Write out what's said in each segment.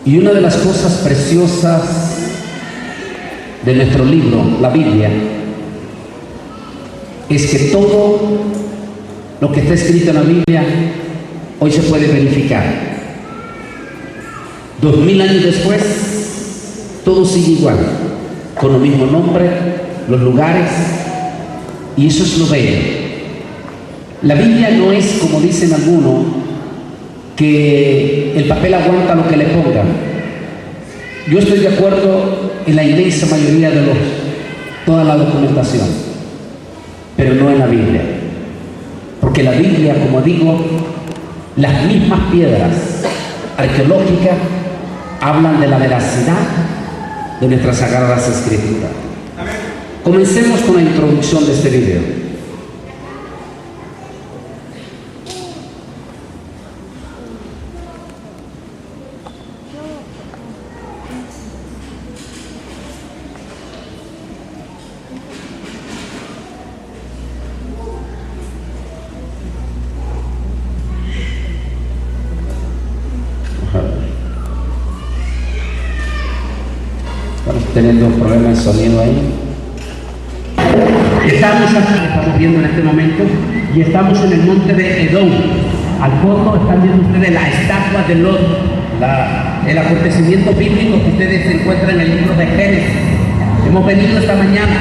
Y una de las cosas preciosas de nuestro libro, la Biblia, es que todo lo que está escrito en la Biblia hoy se puede verificar. 2000 años después, todo sigue igual, con el mismo nombre, los lugares, y eso es lo bello. La Biblia no es, como dicen algunos, que el papel aguanta lo que le pongan. Yo estoy de acuerdo en la inmensa mayoría de toda la documentación, pero no en la Biblia. Porque la Biblia, como digo, las mismas piedras arqueológicas hablan de la veracidad de nuestras sagradas escrituras. Comencemos con la introducción de este video. Estamos teniendo un problema de sonido ahí. Estamos viendo en este momento, y estamos en el monte de Edom. Al fondo están viendo ustedes la estatua de Lot, el acontecimiento bíblico que ustedes encuentran en el libro de Génesis. Hemos venido esta mañana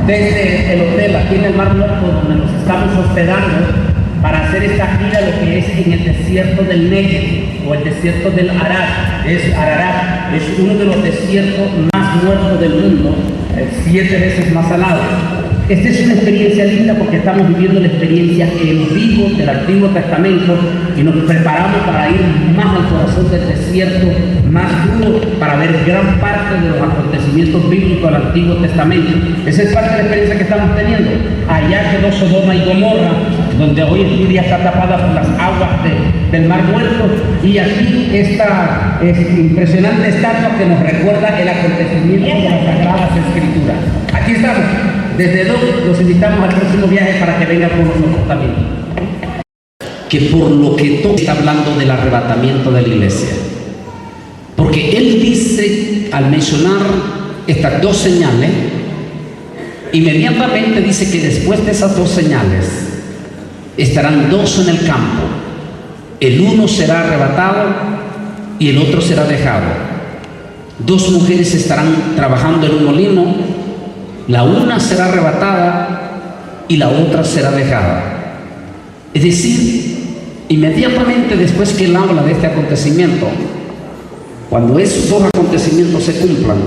desde el hotel aquí en el Mar Muerto, donde nos estamos hospedando, para hacer esta gira, lo que es en el desierto del Negev o el desierto del Ararat. Ararat es uno de los desiertos más muertos del mundo, 7 veces más salado. Esta es una experiencia linda porque estamos viviendo la experiencia en vivo del Antiguo Testamento y nos preparamos para ir más al corazón del desierto, más duro, para ver gran parte de los acontecimientos bíblicos del Antiguo Testamento. Esa es parte de la experiencia que estamos teniendo. Allá quedó Sodoma y Gomorra, donde hoy en día está tapada por las aguas del Mar Muerto, y aquí esta impresionante estatua que nos recuerda el acontecimiento de las Sagradas Escrituras. Aquí estamos. Desde donde los invitamos al próximo viaje para que vengan con nosotros también. Que por lo que todo está hablando del arrebatamiento de la iglesia. Porque él dice, al mencionar estas dos señales, inmediatamente dice que después de esas dos señales estarán dos en el campo. El uno será arrebatado y el otro será dejado. Dos mujeres estarán trabajando en un molino. La una será arrebatada y la otra será dejada. Es decir, inmediatamente después que él habla de este acontecimiento, cuando esos dos acontecimientos se cumplan,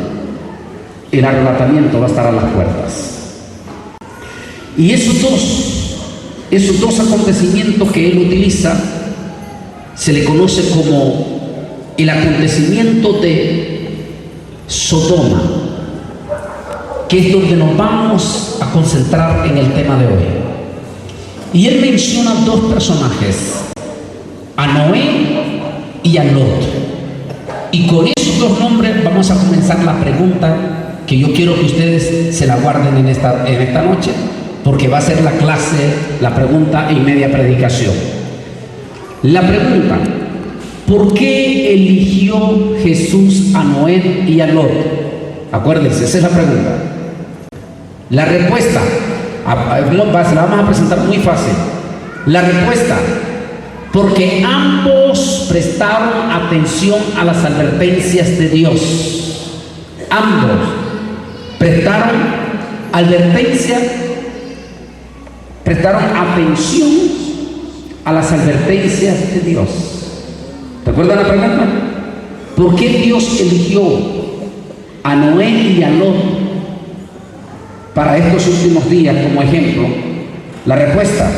el arrebatamiento va a estar a las puertas. Y esos dos acontecimientos que él utiliza se le conoce como el acontecimiento de Sodoma, que es donde nos vamos a concentrar en el tema de hoy. Y él menciona dos personajes, a Noé y a Lot. Y con esos dos nombres vamos a comenzar la pregunta que yo quiero que ustedes se la guarden en esta noche, porque va a ser la clase, la pregunta y media predicación. La pregunta: ¿por qué eligió Jesús a Noé y a Lot? Acuérdense, esa es la pregunta. La respuesta, se la vamos a presentar muy fácil. La respuesta: porque ambos prestaron atención a las advertencias de Dios. Ambos prestaron atención a las advertencias de Dios. ¿Recuerdan la pregunta? ¿Por qué Dios eligió a Noé y a Lot para estos últimos días como ejemplo? La respuesta: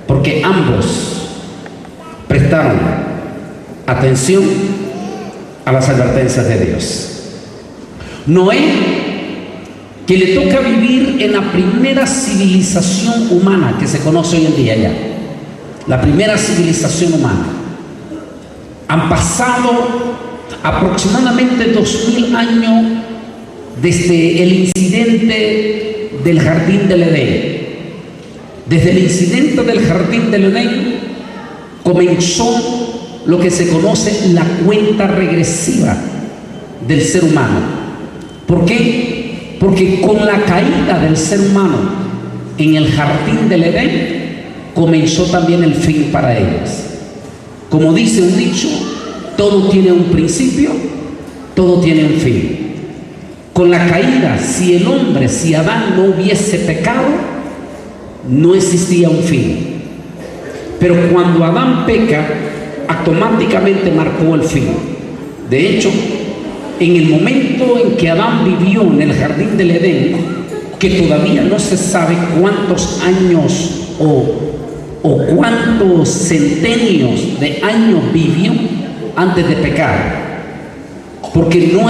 porque ambos prestaron atención a las advertencias de Dios. Noé, que le toca vivir en la primera civilización humana que se conoce hoy en día ya, la primera civilización humana. Han pasado aproximadamente 2000 años desde el incidente del Jardín del Edén. Desde el incidente del Jardín del Edén comenzó lo que se conoce la cuenta regresiva del ser humano. ¿Por qué? Porque con la caída del ser humano en el jardín del Edén, comenzó también el fin para ellos. Como dice un dicho, todo tiene un principio, todo tiene un fin. Con la caída, si Adán no hubiese pecado, no existía un fin. Pero cuando Adán peca, automáticamente marcó el fin. De hecho, en el momento en que Adán vivió en el jardín del Edén, que todavía no se sabe cuántos años o cuántos centenios de años vivió antes de pecar, porque no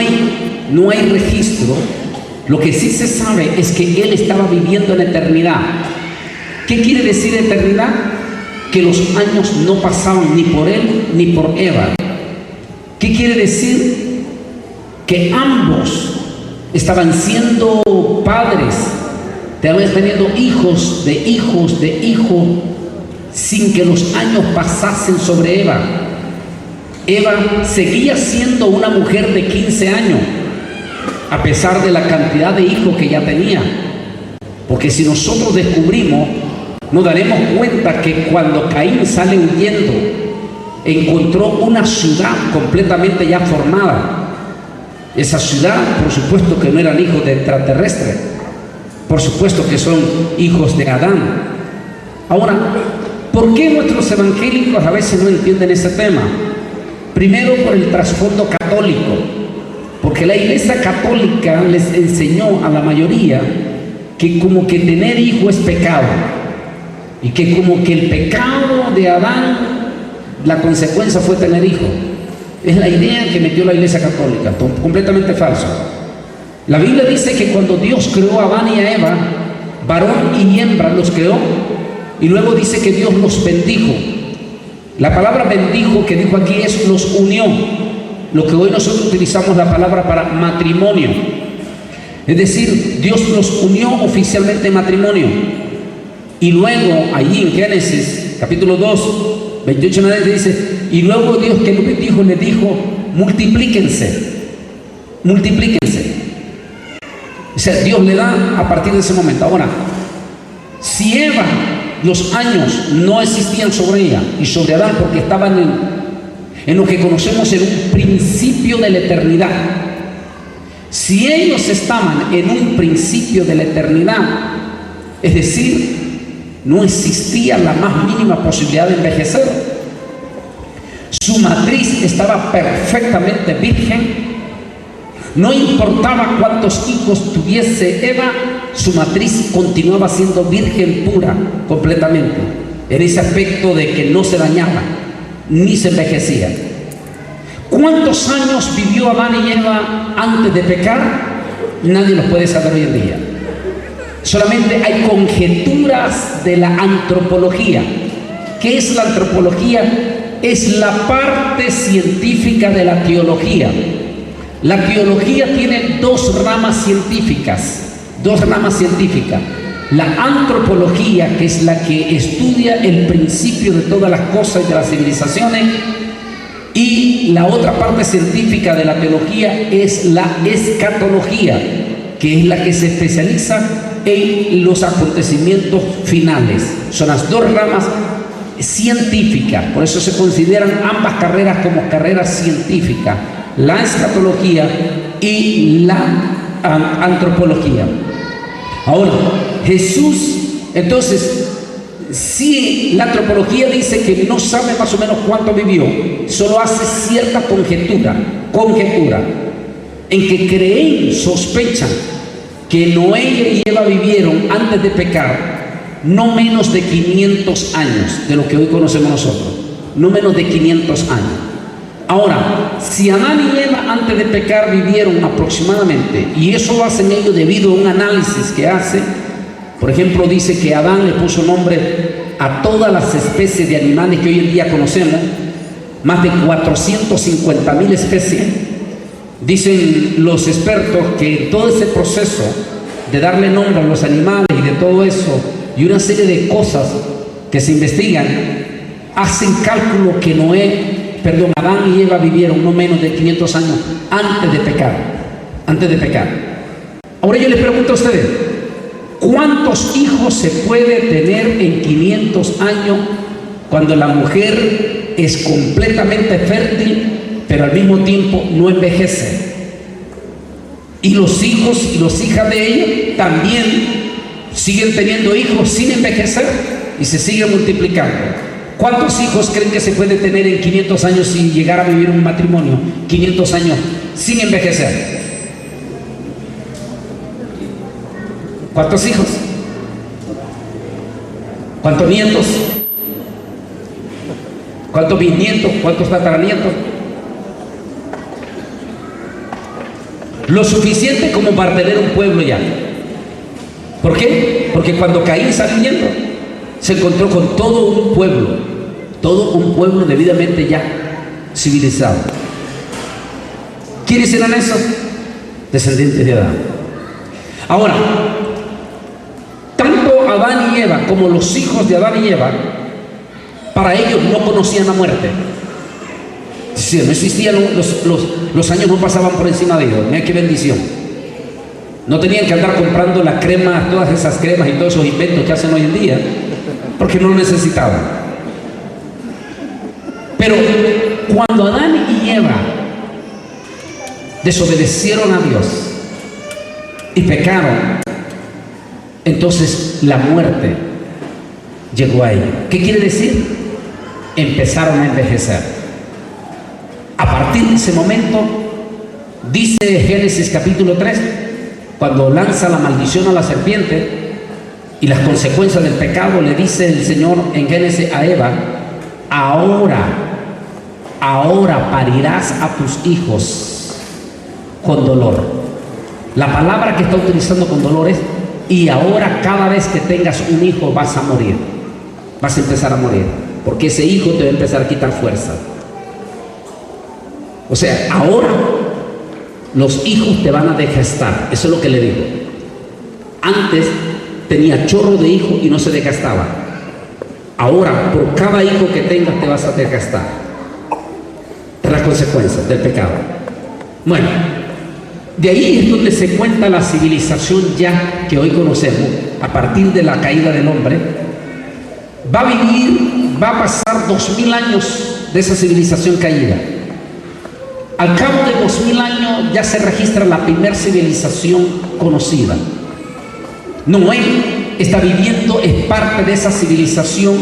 hay registro. Lo que sí se sabe es que él estaba viviendo en eternidad. ¿Qué quiere decir eternidad? Que los años no pasaban ni por él ni por Eva. ¿Qué quiere decir? Que ambos estaban siendo padres, estaban teniendo hijos de hijos de hijos, sin que los años pasasen sobre Eva. Eva seguía siendo una mujer de 15 años, a pesar de la cantidad de hijos que ya tenía. Porque si nosotros descubrimos, nos daremos cuenta que cuando Caín sale huyendo, encontró una ciudad completamente ya formada. Esa ciudad, por supuesto que no eran hijos de extraterrestres, por supuesto que son hijos de Adán. Ahora, ¿por qué nuestros evangélicos a veces no entienden ese tema? Primero, por el trasfondo católico, porque la Iglesia católica les enseñó a la mayoría que como que tener hijo es pecado, y que como que el pecado de Adán, la consecuencia fue tener hijo. Es la idea que metió la Iglesia católica, completamente falso. La Biblia dice que cuando Dios creó a Adán y a Eva, varón y hembra los creó, y luego dice que Dios los bendijo. La palabra bendijo que dijo aquí es los unió, lo que hoy nosotros utilizamos la palabra para matrimonio. Es decir, Dios los unió oficialmente en matrimonio. Y luego allí en Génesis capítulo 2, 28 en adelante dice, y luego Dios que los bendijo les dijo, multiplíquense, multiplíquense. O sea, Dios le da a partir de ese momento. Ahora, si Eva, los años no existían sobre ella y sobre Adán, porque estaban en lo que conocemos en un principio de la eternidad. Si ellos estaban en un principio de la eternidad, es decir, no existía la más mínima posibilidad de envejecer. Su matriz estaba perfectamente virgen. No importaba cuántos hijos tuviese Eva, su matriz continuaba siendo virgen pura, completamente, en ese aspecto de que no se dañaba, ni se envejecía. ¿Cuántos años vivió Adán y Eva antes de pecar? Nadie los puede saber hoy en día. Solamente hay conjeturas de la antropología. ¿Qué es la antropología? Es la parte científica de la teología. La teología tiene dos ramas científicas. La antropología, que es la que estudia el principio de todas las cosas y de las civilizaciones, y la otra parte científica de la teología es la escatología, que es la que se especializa en los acontecimientos finales. Son las dos ramas científicas, por eso se consideran ambas carreras como carreras científicas, la escatología y la antropología. Ahora, Jesús, entonces, si la antropología dice que no sabe más o menos cuánto vivió, solo hace cierta conjetura, en que creen, sospechan que Noé y Eva vivieron antes de pecar no menos de 500 años de lo que hoy conocemos nosotros, no menos de 500 años. Ahora, si Adán y Eva antes de pecar vivieron aproximadamente, y eso lo hacen ellos debido a un análisis que hace, por ejemplo, dice que Adán le puso nombre a todas las especies de animales que hoy en día conocemos, más de 450,000 especies. Dicen los expertos que todo ese proceso de darle nombre a los animales y de todo eso, y una serie de cosas que se investigan, hacen cálculo que Noé Adán y Eva vivieron no menos de 500 años antes de pecar. Antes de pecar. Ahora yo les pregunto a ustedes, ¿cuántos hijos se puede tener en 500 años cuando la mujer es completamente fértil, pero al mismo tiempo no envejece? Y los hijos y las hijas de ella también siguen teniendo hijos sin envejecer y se siguen multiplicando. ¿Cuántos hijos creen que se puede tener en 500 años si llegara a vivir un matrimonio 500 años sin envejecer? ¿Cuántos hijos? ¿Cuántos nietos? ¿Cuántos bisnietos? ¿Cuántos tataranietos? Lo suficiente como para tener un pueblo ya. ¿Por qué? Porque cuando Caín salió huyendo, se encontró con todo un pueblo debidamente ya civilizado. ¿Quiénes eran esos? Descendientes de Adán. Ahora, tanto Adán y Eva como los hijos de Adán y Eva, para ellos no conocían la muerte. Sí, no existían los años, no pasaban por encima de ellos. Mira qué bendición. No tenían que andar comprando la crema, todas esas cremas y todos esos inventos que hacen hoy en día, porque no lo necesitaban. Pero cuando Adán y Eva desobedecieron a Dios y pecaron, entonces la muerte llegó a ellos. ¿Qué quiere decir? Empezaron a envejecer. A partir de ese momento, dice Génesis capítulo 3, cuando lanza la maldición a la serpiente y las consecuencias del pecado, le dice el Señor en Génesis a Eva: ahora parirás a tus hijos con dolor. La palabra que está utilizando con dolor es: y ahora cada vez que tengas un hijo vas a morir, vas a empezar a morir, porque ese hijo te va a empezar a quitar fuerza. O sea, ahora los hijos te van a desgastar. Eso es lo que le digo. Antes tenía chorro de hijos y no se desgastaba. Ahora, por cada hijo que tengas te vas a desgastar. Las consecuencias del pecado. Bueno, de ahí es donde se cuenta la civilización ya que hoy conocemos, a partir de la caída del hombre. Va a pasar 2000 años de esa civilización caída. Al cabo de 2000 años ya se registra la primera civilización conocida. Noé está viviendo, es parte de esa civilización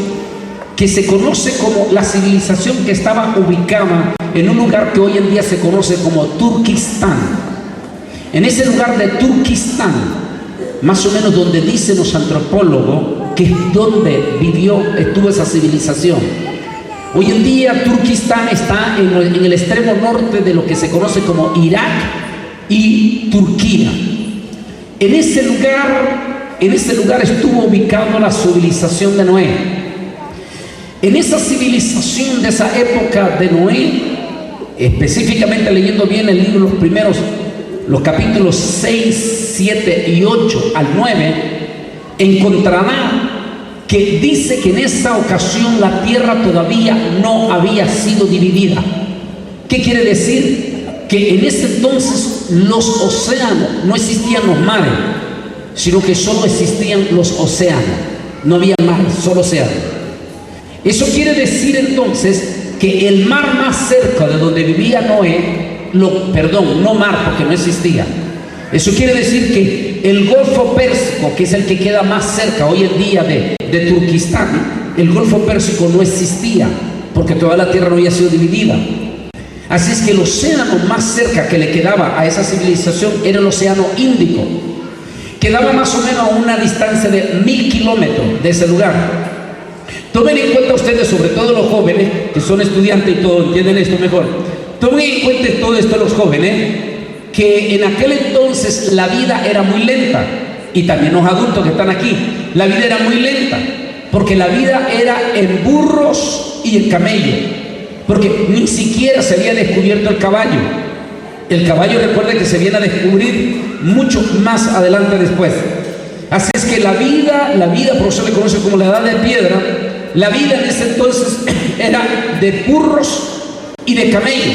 que se conoce como la civilización que estaba ubicada en un lugar que hoy en día se conoce como Turquistán. En ese lugar de Turquistán, más o menos donde dicen los antropólogos que es donde estuvo esa civilización. Hoy en día Turquistán está en el extremo norte de lo que se conoce como Irak y Turquía. En ese lugar estuvo ubicada la civilización de Noé. En esa civilización de esa época de Noé, específicamente leyendo bien el libro, los capítulos 6, 7 y 8 al 9, encontrará que dice que en esa ocasión la tierra todavía no había sido dividida. ¿Qué quiere decir? Que en ese entonces los océanos, no existían los mares, sino que solo existían los océanos. No había mares, solo océanos. Eso quiere decir entonces que el mar más cerca de donde vivía Noé, no mar porque no existía. Eso quiere decir que el Golfo Pérsico, que es el que queda más cerca hoy en día de Turquistán, el Golfo Pérsico no existía porque toda la tierra no había sido dividida. Así es que el océano más cerca que le quedaba a esa civilización era el océano Índico. Quedaba más o menos a una distancia de 1000 kilómetros de ese lugar. Tomen en cuenta ustedes, sobre todo los jóvenes que son estudiantes y todo, entienden esto mejor. Tomen en cuenta todo esto los jóvenes, que en aquel entonces la vida era muy lenta, y también los adultos que están aquí, la vida era muy lenta, porque la vida era en burros y en camello, porque ni siquiera se había descubierto el caballo. El caballo, recuerden que se viene a descubrir mucho más adelante después. Así es que la vida, por eso le conoce como la edad de piedra, la vida en ese entonces era de burros y de camello.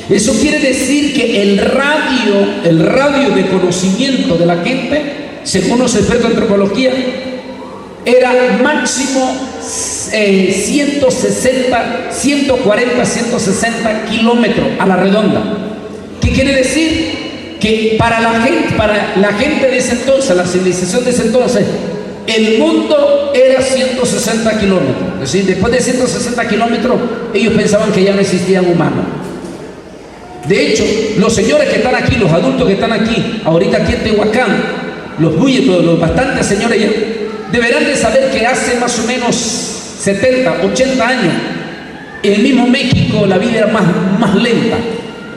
Eso quiere decir que el radio de conocimiento de la gente, según los expertos en antropología, era máximo 140, 160 kilómetros a la redonda. ¿Qué quiere decir? Que para la gente de ese entonces, la civilización de ese entonces, el mundo era 160 kilómetros. Es decir, después de 160 kilómetros, ellos pensaban que ya no existían humanos. De hecho, los señores que están aquí, los adultos que están aquí, ahorita aquí en Tehuacán, los bulletos, los bastantes señores ya, deberán de saber que hace más o menos 70, 80 años, en el mismo México la vida era más lenta,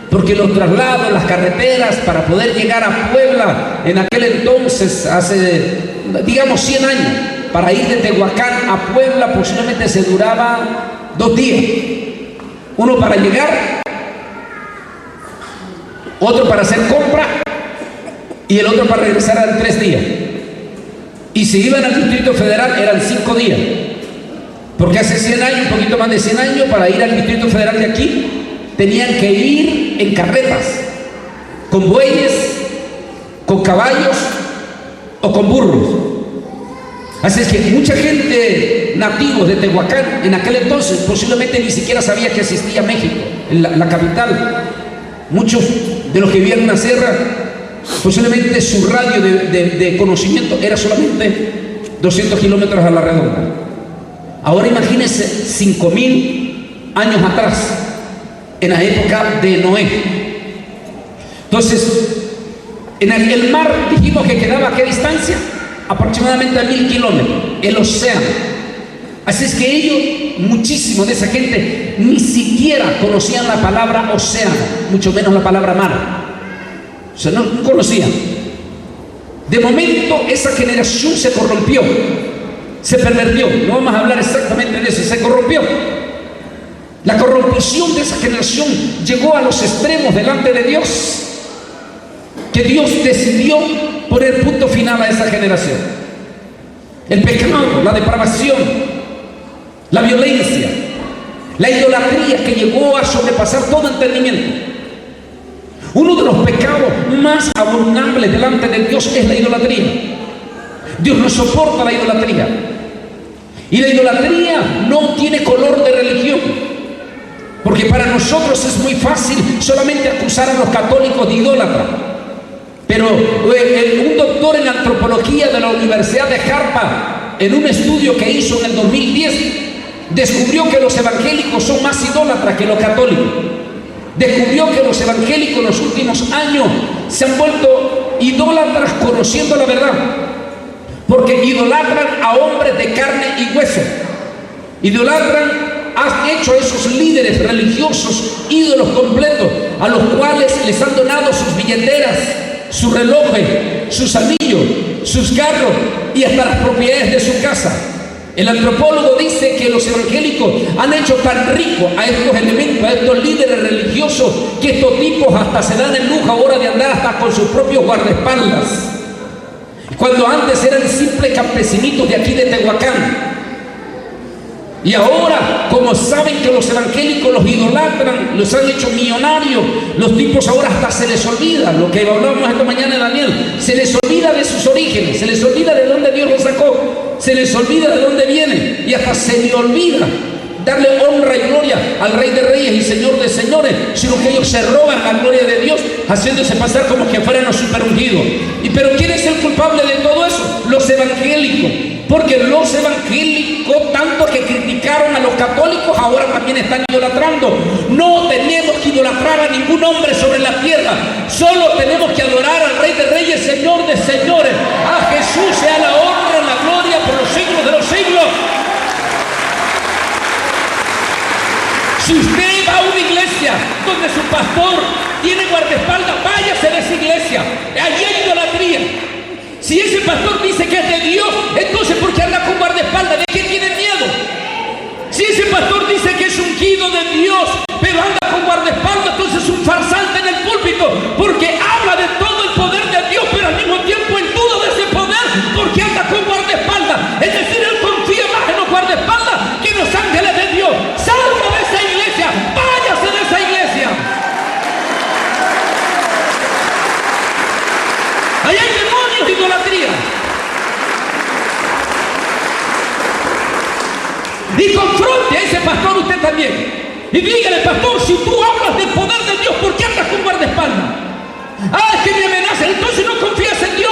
porque los traslados, las carreteras para poder llegar a Puebla, en aquel entonces, hace, digamos, 100 años, para ir de Tehuacán a Puebla posiblemente se duraba 2 días. Uno para llegar, otro para hacer compra y el otro para regresar eran 3 días. Y si iban al Distrito Federal eran 5 días, porque hace 100 años, un poquito más de 100 años, para ir al Distrito Federal de aquí tenían que ir en carretas, con bueyes, con caballos o con burros. Así es que mucha gente nativos de Tehuacán en aquel entonces posiblemente ni siquiera sabía que existía México, la capital. Muchos de los que vivían en una sierra, posiblemente su radio de conocimiento era solamente 200 kilómetros a la redonda. Ahora imagínense 5000 años atrás, en la época de Noé. Entonces, en el mar dijimos que quedaba a qué distancia, aproximadamente a 1000 kilómetros, el océano. Así es que ellos, muchísimo de esa gente, ni siquiera conocían la palabra océano, mucho menos la palabra mar. O sea, no conocían. De momento esa generación se corrompió, se pervertió. No vamos a hablar exactamente de eso, se corrompió. La corrupción de esa generación llegó a los extremos delante de Dios, que Dios decidió poner punto final a esa generación. El pecado, la depravación, la violencia, la idolatría que llegó a sobrepasar todo entendimiento. Uno de los pecados más abominables delante de Dios es la idolatría. Dios no soporta la idolatría. Y la idolatría no tiene color de religión. Porque para nosotros es muy fácil solamente acusar a los católicos de idólatras. Pero un doctor en antropología de la Universidad de Harvard, en un estudio que hizo en el 2010, descubrió que los evangélicos son más idólatras que los católicos. Descubrió que los evangélicos en los últimos años se han vuelto idólatras conociendo la verdad, porque idolatran a hombres de carne y hueso, han hecho a esos líderes religiosos ídolos completos, a los cuales les han donado sus billeteras, sus relojes, sus anillos, sus carros y hasta las propiedades de su casa. El antropólogo dice que los evangélicos han hecho tan ricos a estos elementos, a estos líderes religiosos, que estos tipos hasta se dan el lujo ahora de andar hasta con sus propios guardaespaldas, cuando antes eran simples campesinitos de aquí de Tehuacán. Y ahora, como saben que los evangélicos los idolatran, los han hecho millonarios, los tipos ahora hasta se les olvida, lo que hablábamos esta mañana de Daniel, se les olvida de sus orígenes, se les olvida de dónde Dios los sacó, se les olvida de dónde vienen, y hasta se le olvida darle honra y gloria al Rey de Reyes y Señor de Señores, sino que ellos se roban la gloria de Dios, haciéndose pasar como que fueran los superungidos. Pero ¿quién es el culpable de todo eso? Los evangélicos. Porque los evangélicos, tanto que criticaron a los católicos, ahora también están idolatrando. No tenemos que idolatrar a ningún hombre sobre la tierra, solo tenemos que adorar al Rey de Reyes, Señor de Señores. A Jesús sea la honra, la gloria por los siglos de los siglos. Si usted va a una iglesia donde su pastor tiene guardaespaldas, váyase de esa iglesia. Allí hay idolatría. Si ese pastor dice que es de Dios, entonces ¿por qué anda con guardaespaldas? ¿De qué tiene miedo? Si ese pastor dice que es ungido de Dios, pero anda con guardaespaldas, entonces es un farsante en el púlpito, porque habla de todo el poder de Dios, pero al mismo tiempo en duda de ese poder, porque anda con guardaespaldas. Es decir, él confía más en los guardaespaldas que en los ángeles de Dios. Salga de esa iglesia, vaya también. Y dígale, pastor, si tú hablas del poder de Dios, ¿por qué andas con guardaespaldas? Ah, es que me amenazan, entonces no confías en Dios.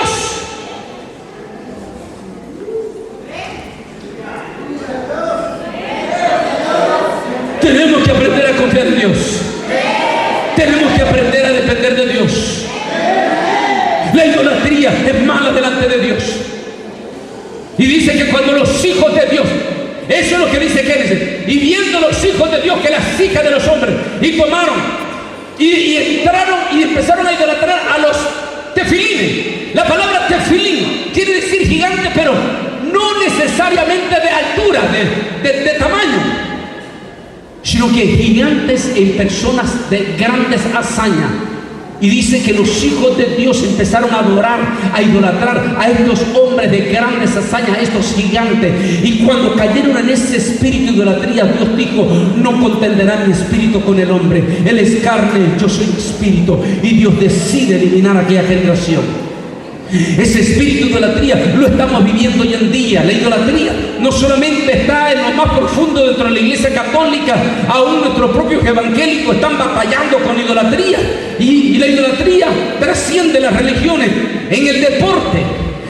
Tenemos que aprender a confiar en Dios. Tenemos que aprender a depender de Dios. La idolatría es mala delante de Dios. Y dice que cuando los hijos de Dios, eso es lo que dice Génesis, y viendo los hijos de Dios que las hijas de los hombres, y tomaron, y entraron y empezaron a idolatrar a los tefilines. La palabra tefilín quiere decir gigante, pero no necesariamente de altura, de tamaño, sino que gigantes en personas de grandes hazañas. Y dice que los hijos de Dios empezaron a adorar, a idolatrar a estos hombres de grandes hazañas, a estos gigantes. Y cuando cayeron en ese espíritu de idolatría, Dios dijo: no contenderá mi espíritu con el hombre. Él es carne, yo soy espíritu. Y Dios decide eliminar a aquella generación. Ese espíritu de idolatría lo estamos viviendo hoy en día. La idolatría no solamente está en lo más profundo dentro de la iglesia católica, aún nuestros propios evangélicos están batallando con idolatría. Y la idolatría trasciende las religiones. En el deporte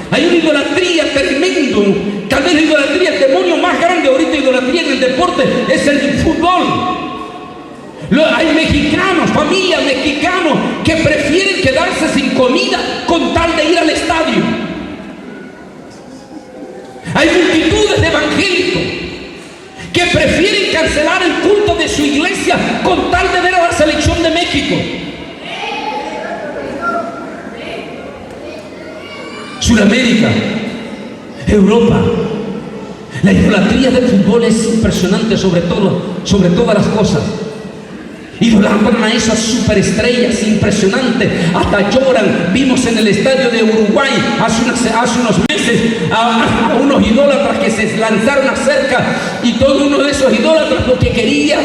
hay una idolatría tremendo. Tal vez la idolatría, el demonio más grande ahorita, idolatría en el deporte, es el fútbol. Hay mexicanos, familias mexicanos, que prefieren quedarse sin comida con tal de ir al estadio. Hay multitudes de evangélicos que prefieren cancelar el culto de su iglesia con tal de ver a la selección de México. Sudamérica, Europa, la idolatría del fútbol es impresionante, sobre todas las cosas. Idolatran a esas superestrellas impresionantes, hasta lloran. Vimos en el estadio de Uruguay hace unos meses a unos idólatras que se lanzaron a cerca, y todo uno de esos idólatras lo que quería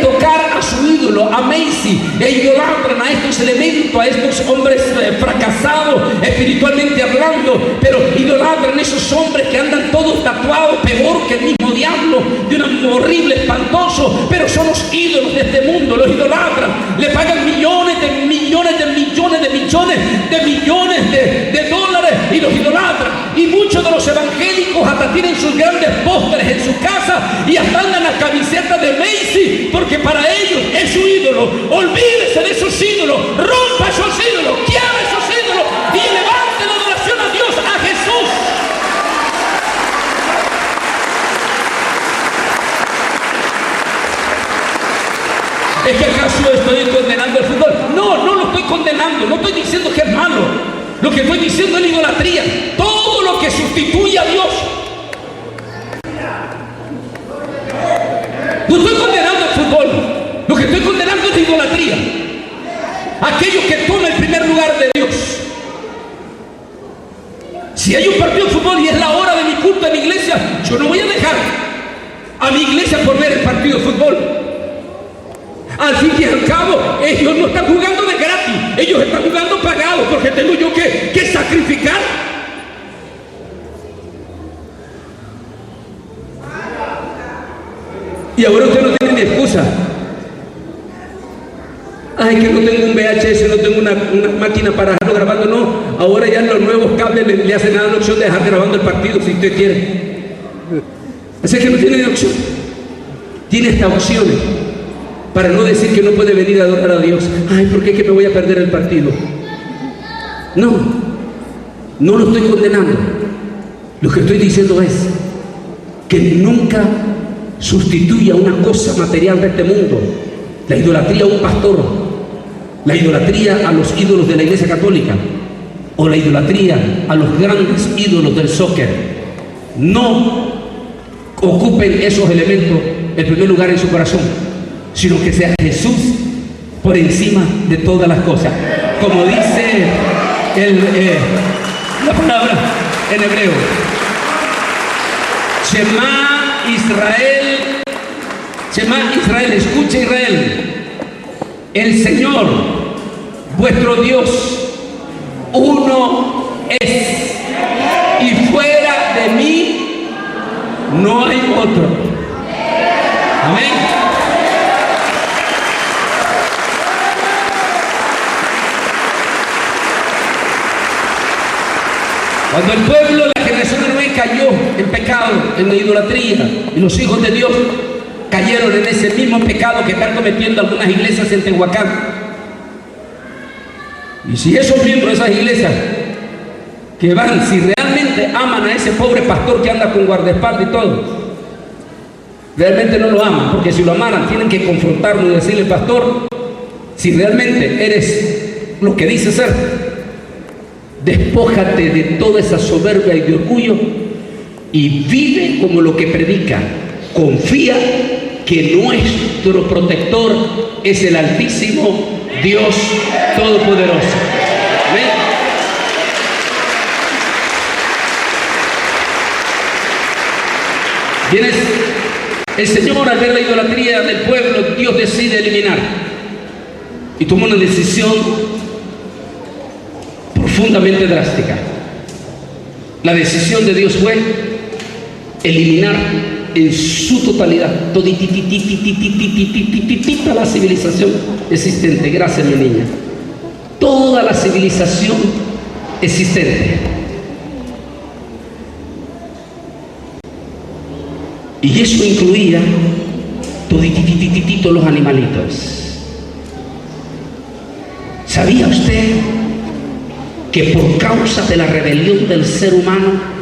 tocar a su ídolo, a Messi, e idolatran a estos elementos, a estos hombres fracasados espiritualmente hablando, pero idolatran a esos hombres que andan todos tatuados, peor que el mismo diablo, de un horrible, espantoso, pero son los ídolos de este mundo. Los idolatran, le pagan millones de dólares y los idolatran. Y muchos de los evangélicos hasta tienen sus grandes pósteres en su casa y hasta andan las camisetas de Messi, porque para ellos es su ídolo. Olvídese de esos ídolos, rompa esos ídolos, quiebre esos ídolos y levante la adoración a Dios, a Jesús. ¿Es que acaso estoy condenando el fútbol? No, no lo estoy condenando, no estoy diciendo que es malo. Lo que estoy diciendo es la idolatría. Todo lo que sustituye a Dios. No estoy condenando el fútbol. Lo que estoy condenando es la idolatría. Aquellos que toman el primer lugar de Dios. Si hay un partido de fútbol y es la hora de mi culto en mi iglesia, yo no voy a dejar a mi iglesia por ver el partido de fútbol. Al fin y al cabo, ellos no están jugando de gratis, ellos están jugando pagados, porque tengo yo que sacrificar. Y ahora usted no tiene ni excusa. Ay, que no tengo un VHS, no tengo una máquina para dejarlo grabando. No, ahora ya los nuevos cables le hacen nada la opción de dejar grabando el partido si usted quiere. Así que no tiene ni opción. Tiene esta opción para no decir que no puede venir a adorar a Dios. Ay, ¿por qué que me voy a perder el partido? No, no lo estoy condenando. Lo que estoy diciendo es que nunca sustituya una cosa material de este mundo. La idolatría a un pastor, la idolatría a los ídolos de la iglesia católica, o la idolatría a los grandes ídolos del soccer. No ocupen esos elementos el primer lugar en su corazón, sino que sea Jesús por encima de todas las cosas. Como dice la palabra en hebreo, Shema Israel, escucha Israel, el Señor, vuestro Dios, uno es, y fuera de mí no hay otro. Cuando el pueblo, la generación de Noé cayó en pecado, en la idolatría, y los hijos de Dios cayeron en ese mismo pecado que están cometiendo algunas iglesias en Tehuacán. Y si esos miembros de esas iglesias que van, si realmente aman a ese pobre pastor que anda con guardaespaldas y todo, realmente no lo aman, porque si lo amaran tienen que confrontarlo y decirle: pastor, si realmente eres lo que dices ser, despójate de toda esa soberbia y de orgullo y vive como lo que predica. Confía que nuestro protector es el Altísimo Dios Todopoderoso. ¿Amén? Vienes, el Señor, al ver la idolatría del pueblo, Dios decide eliminar y tomó una decisión profundamente drástica. La decisión de Dios fue eliminar en su totalidad toditititititititititita la civilización existente. Gracias, mi niña. Toda la civilización existente. Y eso incluía toditititititito los animalitos. ¿Sabía usted que por causa de la rebelión del ser humano,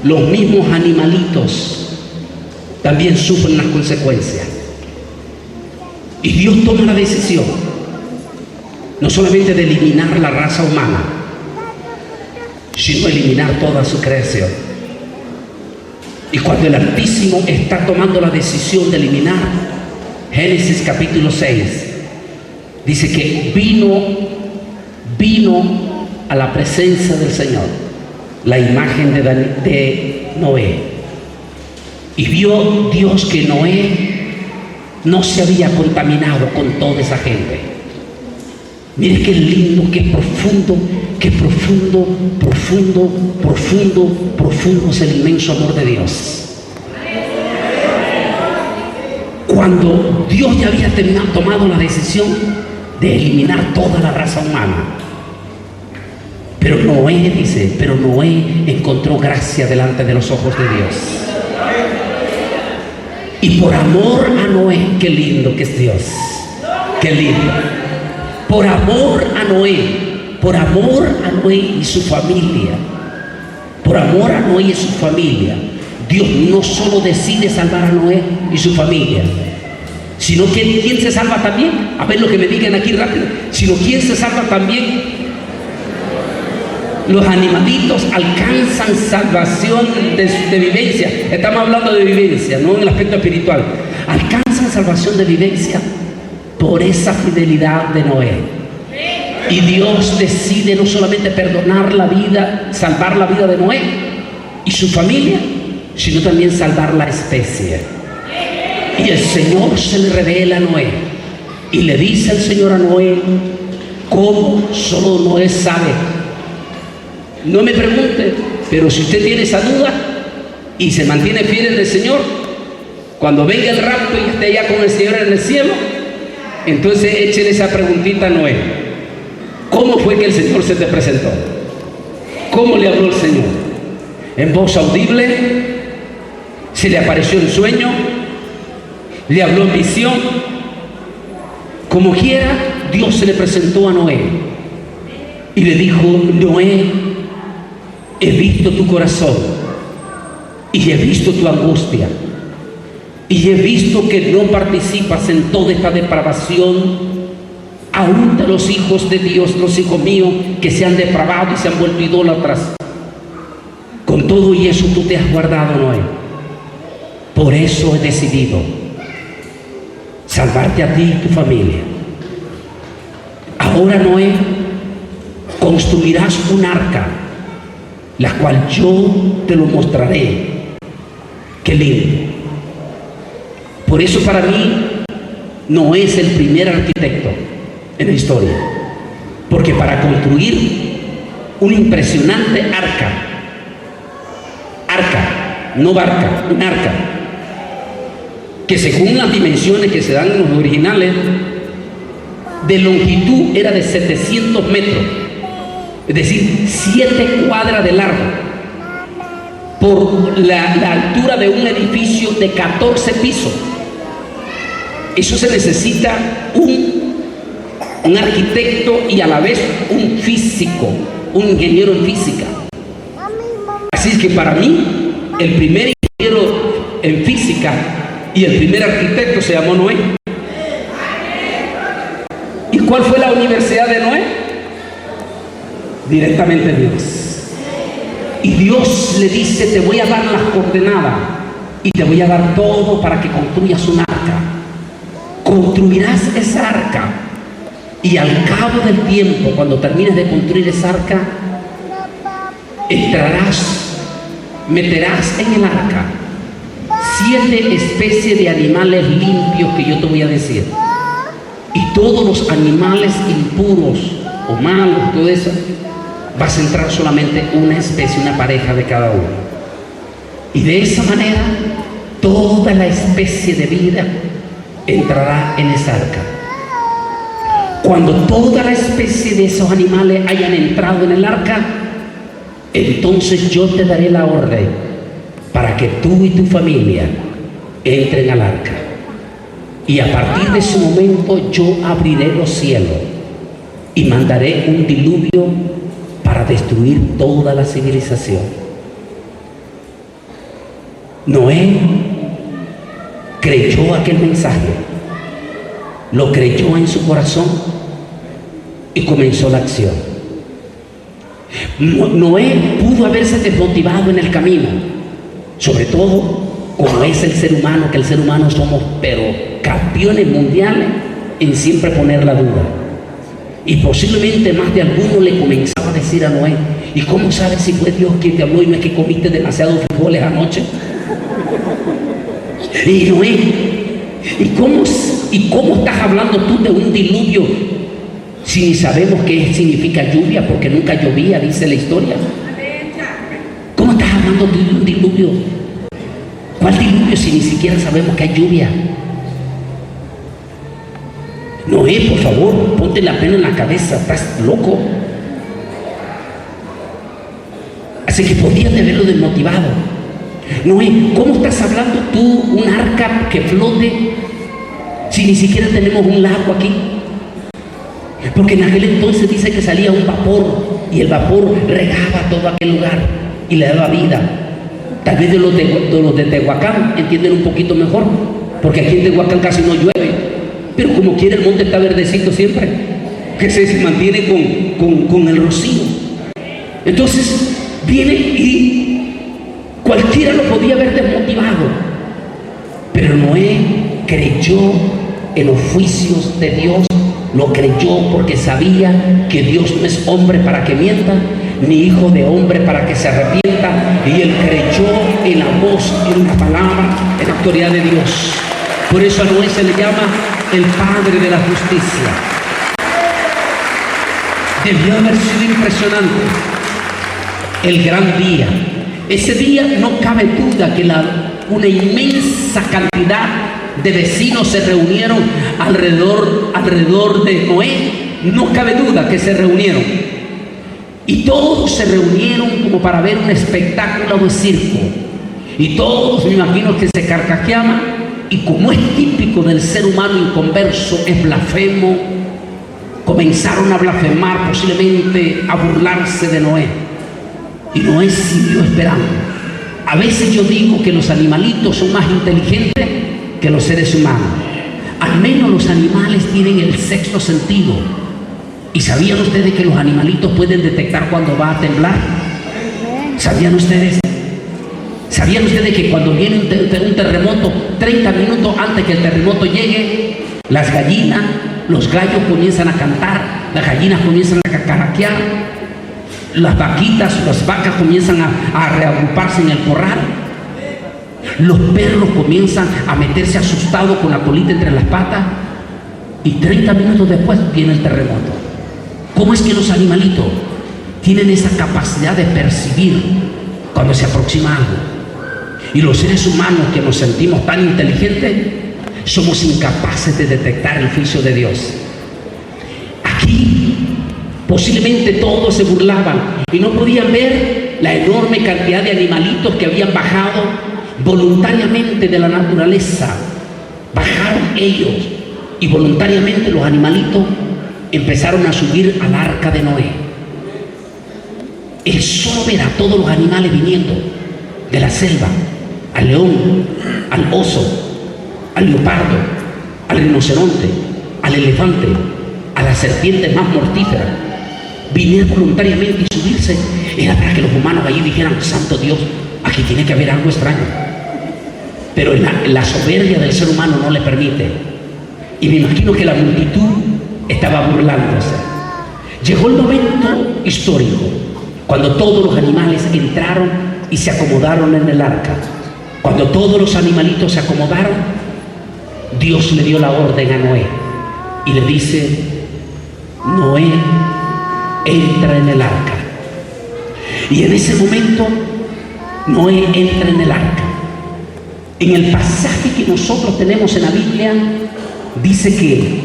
los mismos animalitos también sufren las consecuencias? Y Dios toma la decisión no solamente de eliminar la raza humana, sino eliminar toda su creación. Y cuando el Altísimo está tomando la decisión de eliminar, Génesis capítulo 6 dice que vino a la presencia del Señor la imagen de Noé, y vio Dios que Noé no se había contaminado con toda esa gente. Mire qué lindo, qué profundo es el inmenso amor de Dios. Cuando Dios ya había tomado la decisión de eliminar toda la raza humana, pero Noé encontró gracia delante de los ojos de Dios. Y por amor a Noé, qué lindo que es Dios, qué lindo. Por amor a Noé y su familia, Dios no solo decide salvar a Noé y su familia, sino que ¿quién se salva también? A ver lo que me digan aquí rápido. Sino ¿quién se salva también? Los animalitos alcanzan salvación de vivencia. Estamos hablando de vivencia, no en el aspecto espiritual. Alcanzan salvación de vivencia por esa fidelidad de Noé. Y Dios decide no solamente perdonar la vida, salvar la vida de Noé y su familia, sino también salvar la especie. Y el Señor se le revela a Noé y le dice el Señor a Noé cómo solo Noé sabe. No me pregunte, pero si usted tiene esa duda y se mantiene fiel en el Señor, cuando venga el rapto y esté ya con el Señor en el cielo, entonces échele esa preguntita a Noé: ¿cómo fue que el Señor se te presentó? ¿Cómo le habló el Señor? ¿En voz audible? ¿Se le apareció en sueño? ¿Le habló en visión? Como quiera, Dios se le presentó a Noé y le dijo: Noé, he visto tu corazón y he visto tu angustia y he visto que no participas en toda esta depravación, aún de los hijos de Dios, los hijos míos que se han depravado y se han vuelto idólatras. Con todo y eso tú te has guardado, Noé. Por eso he decidido salvarte a ti y tu familia. Ahora, Noé, construirás un arca, la cual yo te lo mostraré. Qué lindo. Por eso para mí Noé es el primer arquitecto en la historia, porque para construir un impresionante arca, no barca, un arca, que según las dimensiones que se dan en los originales, de longitud era de 700 metros, es decir, 7 cuadras de largo, por la altura de un edificio de 14 pisos. Eso se necesita un arquitecto y a la vez un físico, un ingeniero en física. Así es que para mí, el primer ingeniero en física y el primer arquitecto se llamó Noé. ¿Y cuál fue la universidad de Noé? Directamente Dios. Y Dios le dice: te voy a dar las coordenadas y te voy a dar todo para que construyas un arca. Construirás esa arca y al cabo del tiempo, cuando termines de construir esa arca, meterás en el arca 7 especies de animales limpios que yo te voy a decir. Y todos los animales impuros o malos, todo eso, vas a entrar solamente una especie, una pareja de cada uno. Y de esa manera, toda la especie de vida entrará en esa arca. Cuando toda la especie de esos animales hayan entrado en el arca, entonces yo te daré la orden para que tú y tu familia entren al arca. Y a partir de ese momento yo abriré los cielos y mandaré un diluvio para destruir toda la civilización. Noé creyó aquel mensaje, lo creyó en su corazón y comenzó la acción. Noé pudo haberse desmotivado en el camino, sobre todo como es el ser humano, que el ser humano somos pero campeones mundiales en siempre poner la duda. Y posiblemente más de alguno le comenzaba a decir a Noé: ¿y cómo sabes si fue Dios quien te habló y no es que comiste demasiados frijoles anoche? Y Noé, ¿y cómo estás hablando tú de un diluvio si ni sabemos qué significa lluvia? Porque nunca llovía, dice la historia. ¿Cómo estás hablando tú de un diluvio? ¿Cuál diluvio si ni siquiera sabemos que hay lluvia? Noé, por favor, ponte la pena en la cabeza, estás loco. Así que podías de haberlo desmotivado. Noé, ¿cómo estás hablando tú un arca que flote si ni siquiera tenemos un lago aquí? Porque en aquel entonces dice que salía un vapor y el vapor regaba todo aquel lugar y le daba vida. Tal vez de los de Tehuacán entienden un poquito mejor, porque aquí en Tehuacán casi no llueve, pero como quiera el monte está verdecito siempre, que se mantiene con el rocío. Entonces viene y cualquiera lo podía haber desmotivado, pero Noé creyó en los juicios de Dios. Lo creyó porque sabía que Dios no es hombre para que mienta, ni hijo de hombre para que se arrepienta, y él creyó en la voz, en la palabra, en la autoridad de Dios. Por eso a Noé se le llama el padre de la justicia. Debió haber sido impresionante el gran día. Ese día no cabe duda que una inmensa cantidad de vecinos se reunieron alrededor de Noé. No cabe duda que se reunieron. Y todos se reunieron como para ver un espectáculo de circo. Y todos, me imagino, que se carcajeaban. Y como es típico del ser humano inconverso, es blasfemo, comenzaron a blasfemar, posiblemente a burlarse de Noé. Y Noé siguió esperando. A veces yo digo que los animalitos son más inteligentes que los seres humanos. Al menos los animales tienen el sexto sentido. ¿Y sabían ustedes que los animalitos pueden detectar cuando va a temblar? ¿Sabían ustedes? ¿Sabían ustedes que cuando viene un terremoto, 30 minutos antes que el terremoto llegue, las gallinas, los gallos comienzan a cantar, las gallinas comienzan a cacaraquear, las vaquitas, las vacas comienzan a reagruparse en el corral, los perros comienzan a meterse asustados con la colita entre las patas, y 30 minutos después viene el terremoto? ¿Cómo es que los animalitos tienen esa capacidad de percibir cuando se aproxima algo? Y los seres humanos, que nos sentimos tan inteligentes, somos incapaces de detectar el juicio de Dios. Aquí Posiblemente todos se burlaban y no podían ver la enorme cantidad de animalitos que habían bajado voluntariamente de la naturaleza. Bajaron ellos y voluntariamente los animalitos empezaron a subir al arca de Noé. El solo ver a todos los animales viniendo de la selva, al león, al oso, al leopardo, al rinoceronte, al elefante, a las serpientes más mortíferas, venir voluntariamente y subirse, era para que los humanos allí dijeran: santo Dios, aquí tiene que haber algo extraño. Pero la soberbia del ser humano no le permite. Y me imagino que la multitud estaba burlándose. Llegó el momento histórico cuando todos los animales entraron y se acomodaron en el arca. Cuando todos los animalitos se acomodaron, Dios le dio la orden a Noé y le dice: Noé, entra en el arca. Y en ese momento Noé entra en el arca. En el pasaje que nosotros tenemos en la Biblia dice que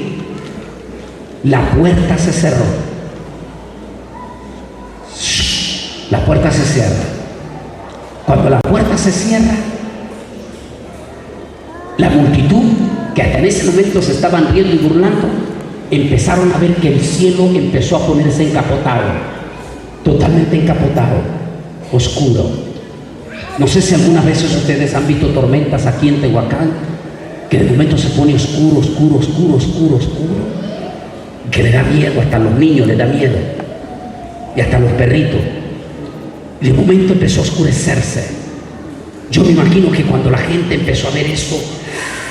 la puerta se cerró. La puerta se cierra. Cuando la puerta se cierra, la multitud, que hasta en ese momento se estaban riendo y burlando, empezaron a ver que el cielo empezó a ponerse encapotado, totalmente encapotado, oscuro. No sé si algunas veces ustedes han visto tormentas aquí en Tehuacán, que de momento se pone oscuro, oscuro, oscuro, oscuro, oscuro, que le da miedo, hasta a los niños les da miedo, y hasta a los perritos. Y de momento empezó a oscurecerse. Yo me imagino que cuando la gente empezó a ver eso,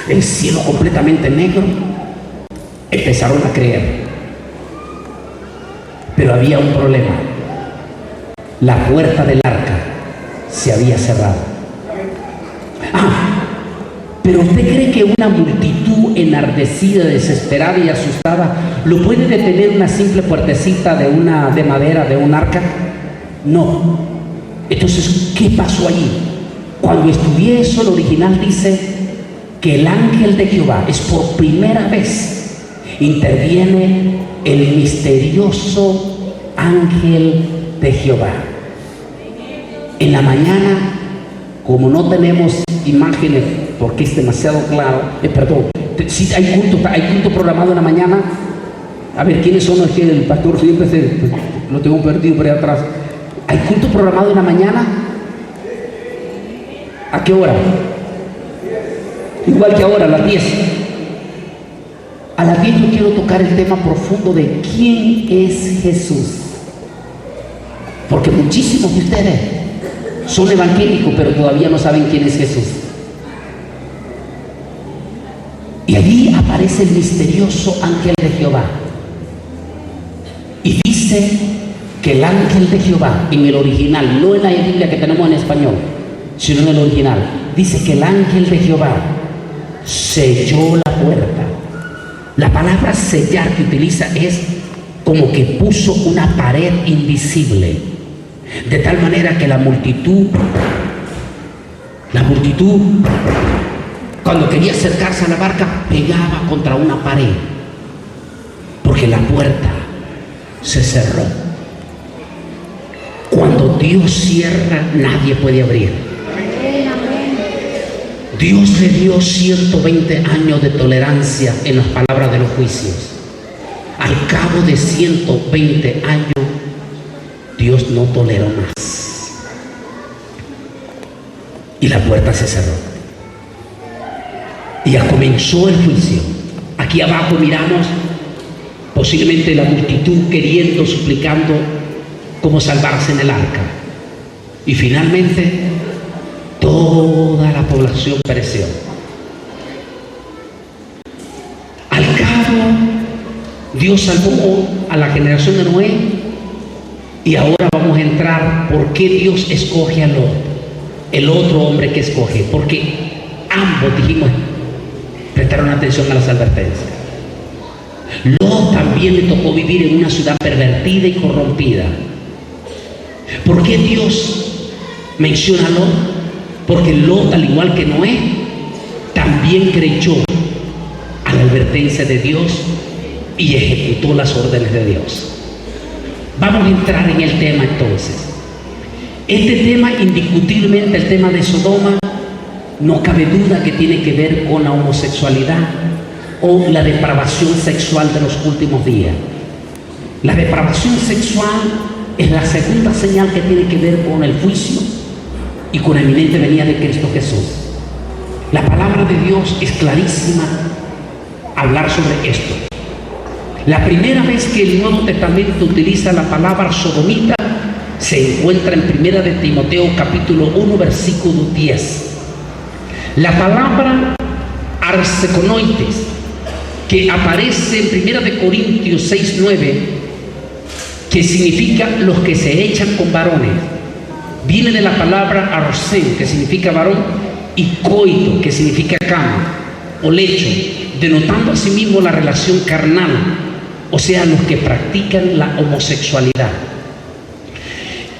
el cielo completamente negro, empezaron a creer. Pero había un problema. La puerta del arca se había cerrado. Pero ¿usted cree que una multitud enardecida, desesperada y asustada lo puede detener una simple puertecita de madera de un arca? No. Entonces, ¿qué pasó allí? Cuando estudié eso, el original dice que el ángel de Jehová, es por primera vez, interviene el misterioso ángel de Jehová. En la mañana, como no tenemos imágenes porque es demasiado claro, si hay culto programado en la mañana. A ver, ¿quiénes son los que el pastor siempre lo tengo perdido por ahí atrás? ¿Hay culto programado en la mañana? ¿A qué hora? Igual que ahora, a las 10. A las 10 yo quiero tocar el tema profundo de quién es Jesús. Porque muchísimos de ustedes son evangélicos, pero todavía no saben quién es Jesús. Y allí aparece el misterioso ángel de Jehová. Y dice que el ángel de Jehová, en el original, no en la Biblia que tenemos en español, sino en el original, dice que el ángel de Jehová selló la puerta. La palabra sellar que utiliza es como que puso una pared invisible, de tal manera que la multitud, cuando quería acercarse a la barca, pegaba contra una pared, porque la puerta se cerró. Cuando Dios cierra, nadie puede abrir. Dios le dio 120 años de tolerancia en las palabras de los juicios. Al cabo de 120 años, Dios no toleró más. Y la puerta se cerró. Y ya comenzó el juicio. Aquí abajo miramos posiblemente la multitud queriendo, suplicando cómo salvarse en el arca. Y finalmente toda la población pereció. Al cabo, Dios salvó a la generación de Noé. Y ahora vamos a entrar por qué Dios escoge a Lot, el otro hombre que escoge. Porque ambos, dijimos, prestaron atención a las advertencias. Lot también le tocó vivir en una ciudad pervertida y corrompida. ¿Por qué Dios menciona a Lot? Porque Lot, al igual que Noé, también creyó a la advertencia de Dios y ejecutó las órdenes de Dios. Vamos a entrar en el tema entonces. Este tema, indiscutiblemente, el tema de Sodoma, no cabe duda que tiene que ver con la homosexualidad o la depravación sexual de los últimos días. La depravación sexual es la segunda señal que tiene que ver con el juicio y con la inminente venida de Cristo Jesús. La palabra de Dios es clarísima al hablar sobre esto. La primera vez que el Nuevo Testamento utiliza la palabra sodomita se encuentra en 1 de Timoteo capítulo 1 versículo 10. La palabra arseconoites, que aparece en 1 de Corintios 6, 9, que significa los que se echan con varones, viene de la palabra arsen, que significa varón, y coito, que significa cama o lecho, denotando asimismo la relación carnal, o sea, los que practican la homosexualidad.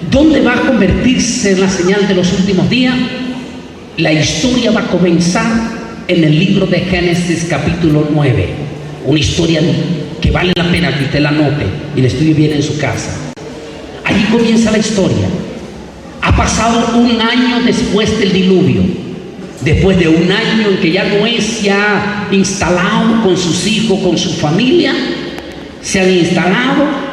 ¿Dónde va a convertirse en la señal de los últimos días? La historia va a comenzar en el libro de Génesis capítulo 9, una historia que vale la pena que usted la anote y la estudie bien en su casa. Allí comienza la historia. Ha pasado un año después del diluvio. Después de un año en que ya Noé se ha instalado con sus hijos, con su familia, se han instalado.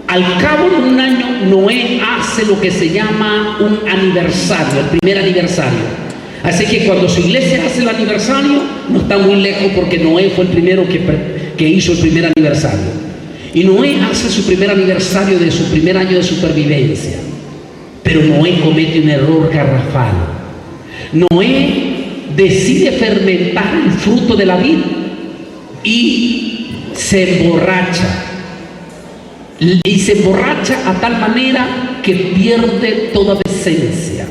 Al cabo de un año, Noé hace lo que se llama un aniversario, el primer aniversario. Así que cuando su iglesia hace el aniversario, no está muy lejos porque Noé fue el primero que hizo el primer aniversario. Y Noé hace su primer aniversario de su primer año de supervivencia. Pero Noé comete un error garrafal. Noé decide fermentar el fruto de la vid y se emborracha. Y se emborracha a tal manera que pierde toda decencia.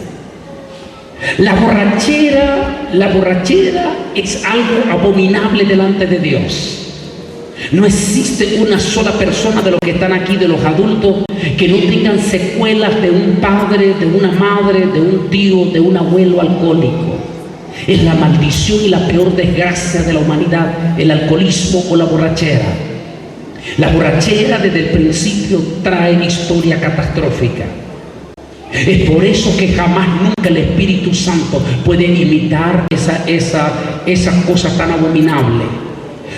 La borrachera es algo abominable delante de Dios. No existe una sola persona de los que están aquí, de los adultos, que no tengan secuelas de un padre, de una madre, de un tío, de un abuelo alcohólico. Es la maldición y la peor desgracia de la humanidad, el alcoholismo o la borrachera. La borrachera desde el principio trae historia catastrófica. Es por eso que jamás nunca el Espíritu Santo puede imitar esa cosa tan abominable.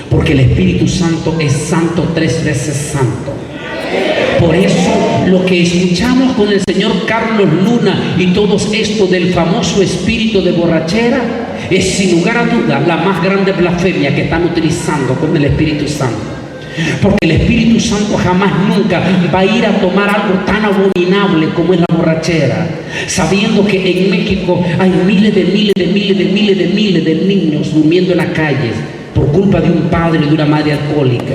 Porque el Espíritu Santo es santo, 3 veces santo. Por eso lo que escuchamos con el señor Carlos Luna y todo esto del famoso espíritu de borrachera es sin lugar a duda la más grande blasfemia que están utilizando con el Espíritu Santo. Porque el Espíritu Santo jamás nunca va a ir a tomar algo tan abominable como es la borrachera, sabiendo que en México hay miles de niños durmiendo en las calles por culpa de un padre y de una madre alcohólica.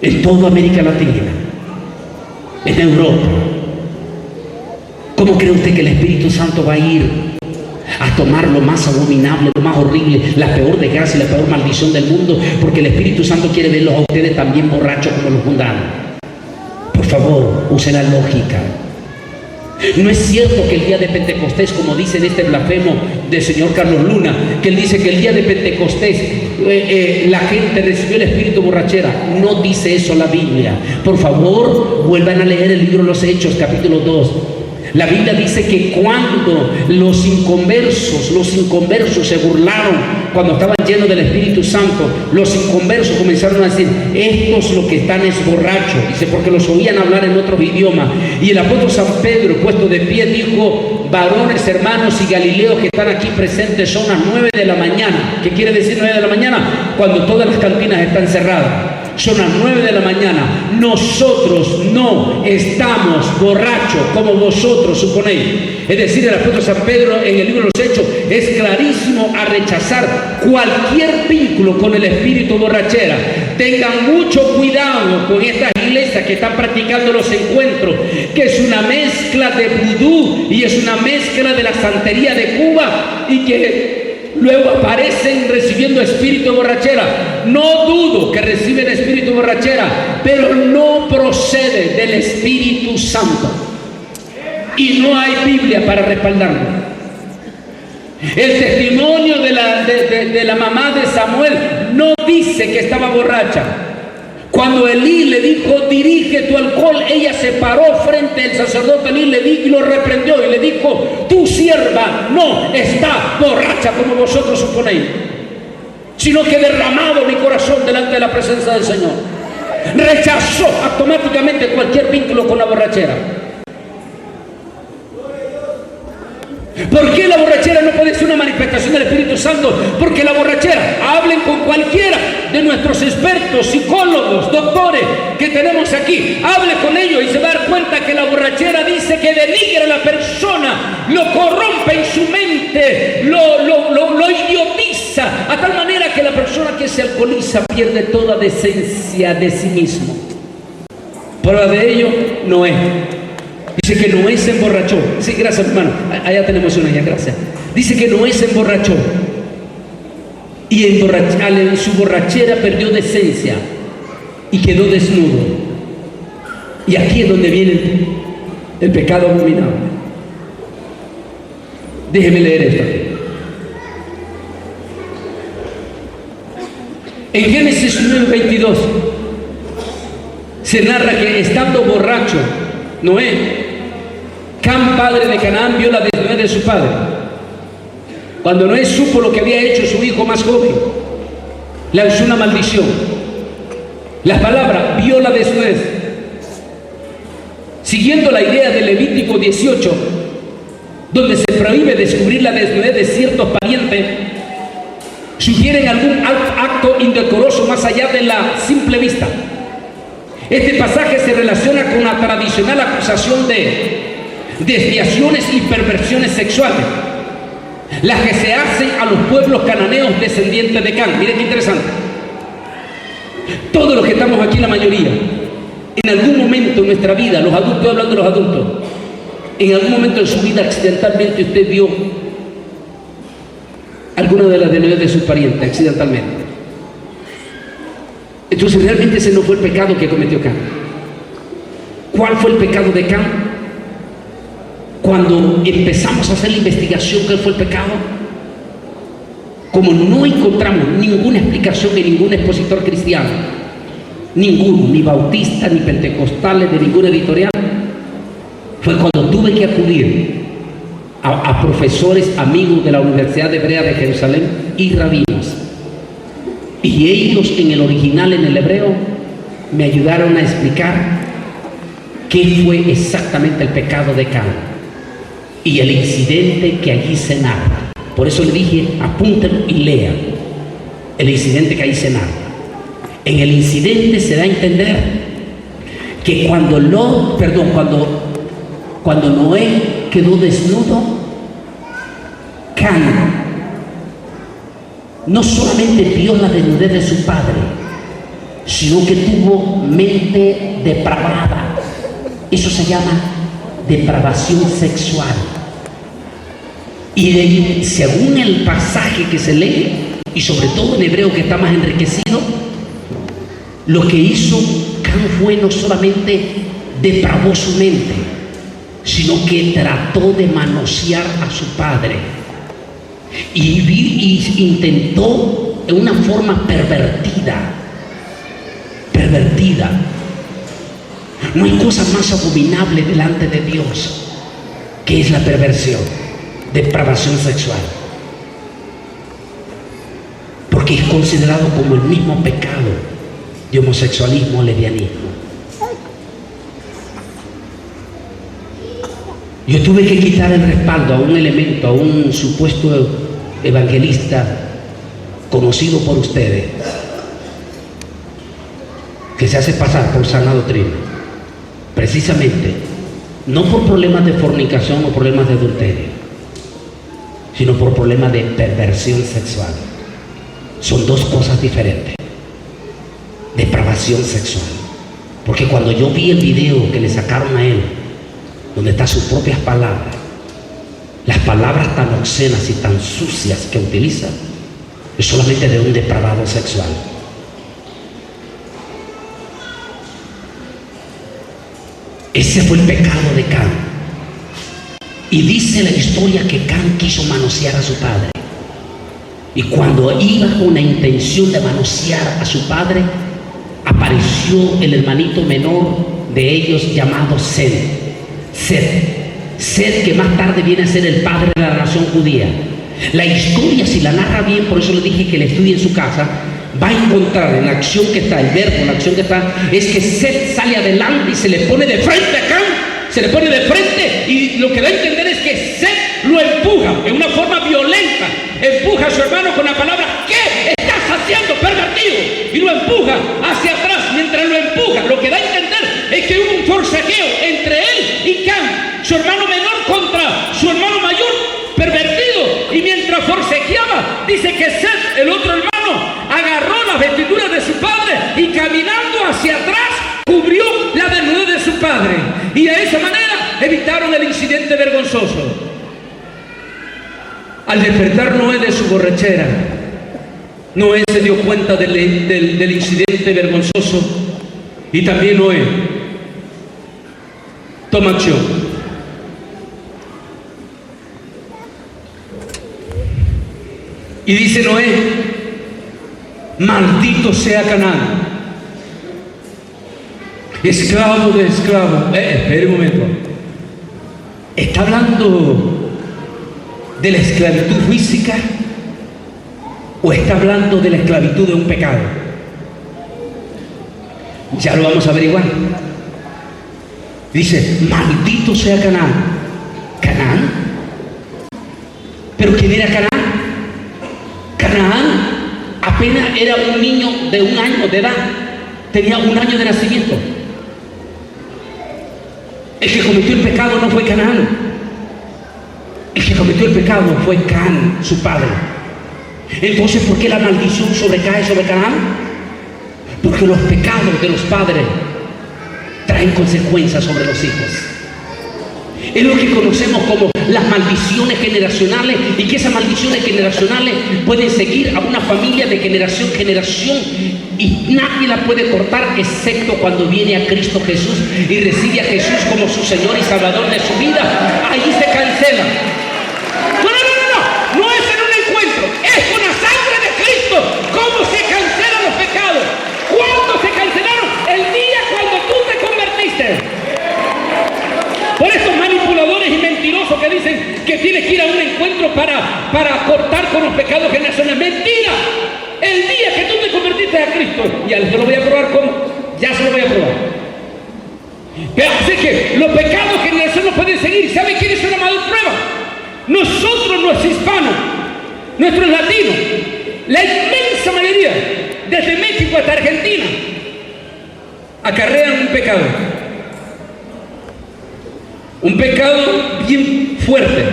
En toda América Latina, en Europa. ¿Cómo cree usted que el Espíritu Santo va a ir a tomar lo más abominable, lo más horrible, la peor desgracia y la peor maldición del mundo? Porque el Espíritu Santo quiere verlos a ustedes también borrachos como los mundanos. Por favor, use la lógica. No es cierto que el día de Pentecostés, como dice en este blasfemo del señor Carlos Luna, que él dice que el día de Pentecostés la gente recibió el espíritu borrachera. No dice eso la Biblia. Por favor, vuelvan a leer el libro de los Hechos, capítulo 2. La Biblia dice que cuando los inconversos se burlaron, cuando estaban llenos del Espíritu Santo, los inconversos comenzaron a decir: estos lo que están es borrachos. Dice, porque los oían hablar en otros idiomas. Y el apóstol San Pedro, puesto de pie, dijo: varones, hermanos y galileos que están aquí presentes, son las 9 de la mañana. ¿Qué quiere decir 9 de la mañana? Cuando todas las cantinas están cerradas. Son las 9 de la mañana. Nosotros no estamos borrachos como vosotros suponéis. Es decir, el apóstol San Pedro en el libro de los Hechos es clarísimo a rechazar cualquier vínculo con el espíritu borrachera. Tengan mucho cuidado con estas iglesias que están practicando los encuentros, que es una mezcla de vudú y es una mezcla de la santería de Cuba, y que luego aparecen recibiendo espíritu de borrachera. No dudo que reciben espíritu de borrachera, pero no procede del Espíritu Santo. Y no hay Biblia para respaldarlo. El testimonio de la mamá de Samuel no dice que estaba borracha. Cuando Elí le dijo, dirige tu alcohol, ella se paró frente al sacerdote Elí y lo reprendió y le dijo, tu sierva no está borracha como vosotros suponéis, sino que derramado mi corazón delante de la presencia del Señor. Rechazó automáticamente cualquier vínculo con la borrachera. ¿Por qué la borrachera no puede ser una manifestación del Espíritu Santo? Porque la borrachera, hablen con cualquiera de nuestros expertos, psicólogos, doctores que tenemos aquí, hable con ellos y se va a dar cuenta que la borrachera dice que denigra a la persona, lo corrompe en su mente, lo idiotiza, a tal manera que la persona que se alcoholiza pierde toda decencia de sí mismo. Prueba de ello, Noé. Dice que Noé se emborrachó. Sí, gracias, hermano. Allá tenemos una ya, gracias. Dice que Noé se emborrachó. Y en su borrachera perdió decencia y quedó desnudo. Y aquí es donde viene el pecado abominable. Déjeme leer esto. En Génesis 9:22 se narra que estando borracho Noé, Cam, padre de Canaán, vio la desnudez de su padre. Cuando Noé supo lo que había hecho su hijo más joven, lanzó una maldición. La palabra vio la desnudez, siguiendo la idea de Levítico 18, donde se prohíbe descubrir la desnudez de ciertos parientes, sugieren algún acto indecoroso más allá de la simple vista. Este pasaje se relaciona con la tradicional acusación de desviaciones y perversiones sexuales, las que se hacen a los pueblos cananeos descendientes de Can. Miren qué interesante. Todos los que estamos aquí, la mayoría, en algún momento en nuestra vida, los adultos, estoy hablando de los adultos, en algún momento en su vida accidentalmente usted vio alguna de las desnudez de sus parientes, accidentalmente. Entonces realmente ese no fue el pecado que cometió Can. ¿Cuál fue el pecado de Can? Cuando empezamos a hacer la investigación, ¿qué fue el pecado? Como no encontramos ninguna explicación de ningún expositor cristiano, ninguno, ni bautista, ni pentecostales, de ninguna editorial, fue cuando tuve que acudir a profesores amigos de la Universidad Hebrea de Jerusalén y rabinos. Y ellos en el original, en el hebreo, me ayudaron a explicar qué fue exactamente el pecado de Can y el incidente que allí se narra. Por eso le dije, apúntenlo y lean el incidente que ahí se narra. En el incidente se da a entender que cuando Noé quedó desnudo, Can no solamente vio la desnudez de su padre, sino que tuvo mente depravada. Eso se llama depravación sexual. Y según el pasaje que se lee, y sobre todo en hebreo que está más enriquecido, lo que hizo Can fue no solamente depravó su mente, sino que trató de manosear a su padre y intentó en una forma pervertida. No hay cosa más abominable delante de Dios que es la perversión, depravación sexual, porque es considerado como el mismo pecado de homosexualismo o lesbianismo. Yo tuve que quitar el respaldo a un elemento, a un supuesto evangelista conocido por ustedes, que se hace pasar por sana doctrina, precisamente no por problemas de fornicación o problemas de adulterio, sino por problemas de perversión sexual. Son dos cosas diferentes. Depravación sexual, porque cuando yo vi el video que le sacaron a él, donde están sus propias palabras, las palabras tan obscenas y tan sucias que utiliza, es solamente de un depravado sexual. Ese fue el pecado de Can. Y dice la historia que Can quiso manosear a su padre. Y cuando iba con la intención de manosear a su padre, apareció el hermanito menor de ellos llamado Seth. Seth, que más tarde viene a ser el padre de la nación judía. La historia, si la narra bien, por eso le dije que le estudie en su casa, va a encontrar en la acción que está, el verbo, la acción que está, es que Seth sale adelante y se le pone de frente a Can, se le pone de frente, y lo que da a entender es que Seth lo empuja en una forma violenta, empuja a su hermano con la palabra: ¿qué estás haciendo, pervertido? Y lo empuja hacia atrás. Mientras lo empuja, lo que da a entender es que hubo un forcejeo entre él y Can, su hermano menor contra su hermano mayor pervertido, y mientras forcejeaba, dice que Seth, el otro hermano, agarró las vestiduras de su padre y caminando hacia atrás cubrió la desnudez de su padre, y de esa manera evitaron el incidente vergonzoso. Al despertar Noé de su borrachera, Noé se dio cuenta del incidente vergonzoso, y también Noé toma acción. Y dice Noé: maldito sea Canaán, esclavo de esclavo. Espere un momento. ¿Está hablando de la esclavitud física o está hablando de la esclavitud de un pecado? Ya lo vamos a averiguar. Dice: maldito sea Canaán. ¿Canaán? ¿Pero quién era Canaán? Canaán apenas era un niño de 1 año de edad, tenía 1 año de nacimiento. El que cometió el pecado no fue Canaán, el que cometió el pecado fue Can, su padre. Entonces, ¿por qué la maldición recae sobre Canaán? Porque los pecados de los padres traen consecuencias sobre los hijos. Es lo que conocemos como las maldiciones generacionales, y que esas maldiciones generacionales pueden seguir a una familia de generación en generación, y nadie la puede cortar excepto cuando viene a Cristo Jesús y recibe a Jesús como su Señor y Salvador de su vida. Ahí se cancela. No es en un encuentro, es con la sangre de Cristo. ¿Cómo se cancelan los pecados? ¿Cuándo se cancelaron? El día cuando tú te convertiste. Por estos manipuladores y mentirosos que dicen que tienes que ir a un encuentro para cortar con los pecados generacionales. ¡Mentira! El día que tú te convertiste a Cristo, ya se lo voy a probar cómo, ya se lo voy a probar. Así que los pecados generacionales no pueden seguir. ¿Sabe quién es una mayor prueba? Nosotros, los hispanos, nuestros latinos, la inmensa mayoría, desde México hasta Argentina, acarrean un pecado. Un pecado bien fuerte.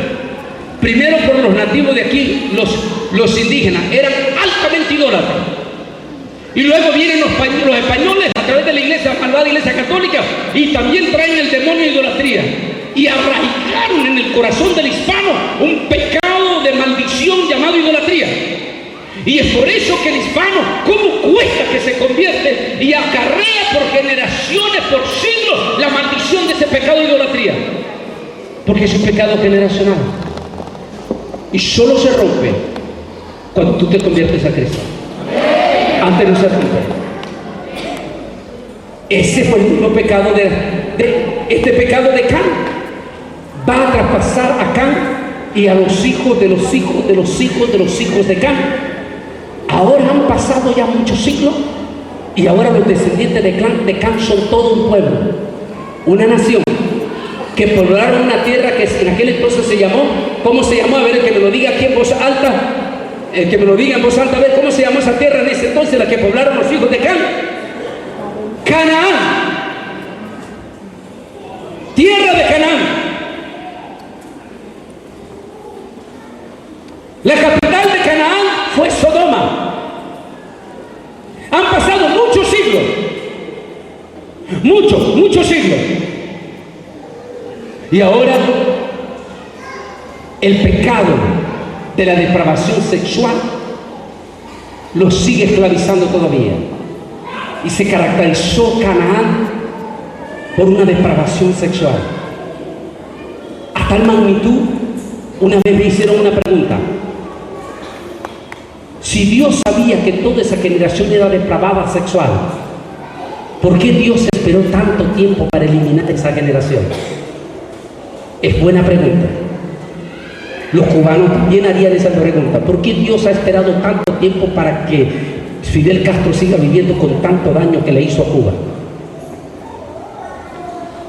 Primero, por los nativos de aquí, los indígenas, eran altamente idólatras. Y luego vienen los españoles a través de la iglesia, malvada iglesia católica, y también traen el demonio de idolatría. Y arraigaron en el corazón del hispano un pecado de maldición llamado idolatría. Y es por eso que el hispano, ¿cómo cuesta que se convierte y acarrea por generaciones, por siglos, la maldición de ese pecado de idolatría? Porque es un pecado generacional. Y solo se rompe cuando tú te conviertes a Cristo. Antes no se rompe. Ese fue el mismo pecado este pecado de Can. Va a traspasar a Can y a los hijos de los hijos de los hijos de los hijos de Can. Ahora han pasado ya muchos siglos, y ahora los descendientes de Can son todo un pueblo, una nación, que poblaron una tierra que en aquel entonces se llamó, ¿cómo se llamó? A ver, el que me lo diga aquí en voz alta, el que me lo diga en voz alta, a ver, ¿cómo se llamó esa tierra en ese entonces, la que poblaron los hijos de Can? Canaán, tierra de Canaán. La capital de Canaán fue Sodoma. Han pasado muchos siglos, muchos siglos, y ahora el pecado de la depravación sexual los sigue esclavizando todavía. Y se caracterizó Canaán por una depravación sexual a tal magnitud. Una vez me hicieron una pregunta: si Dios sabía que toda esa generación era depravada sexual, ¿Por qué Dios esperó tanto tiempo para eliminar esa generación? Es buena pregunta. Los cubanos también harían esa pregunta. ¿Por qué Dios ha esperado tanto tiempo para que Fidel Castro siga viviendo con tanto daño que le hizo a Cuba?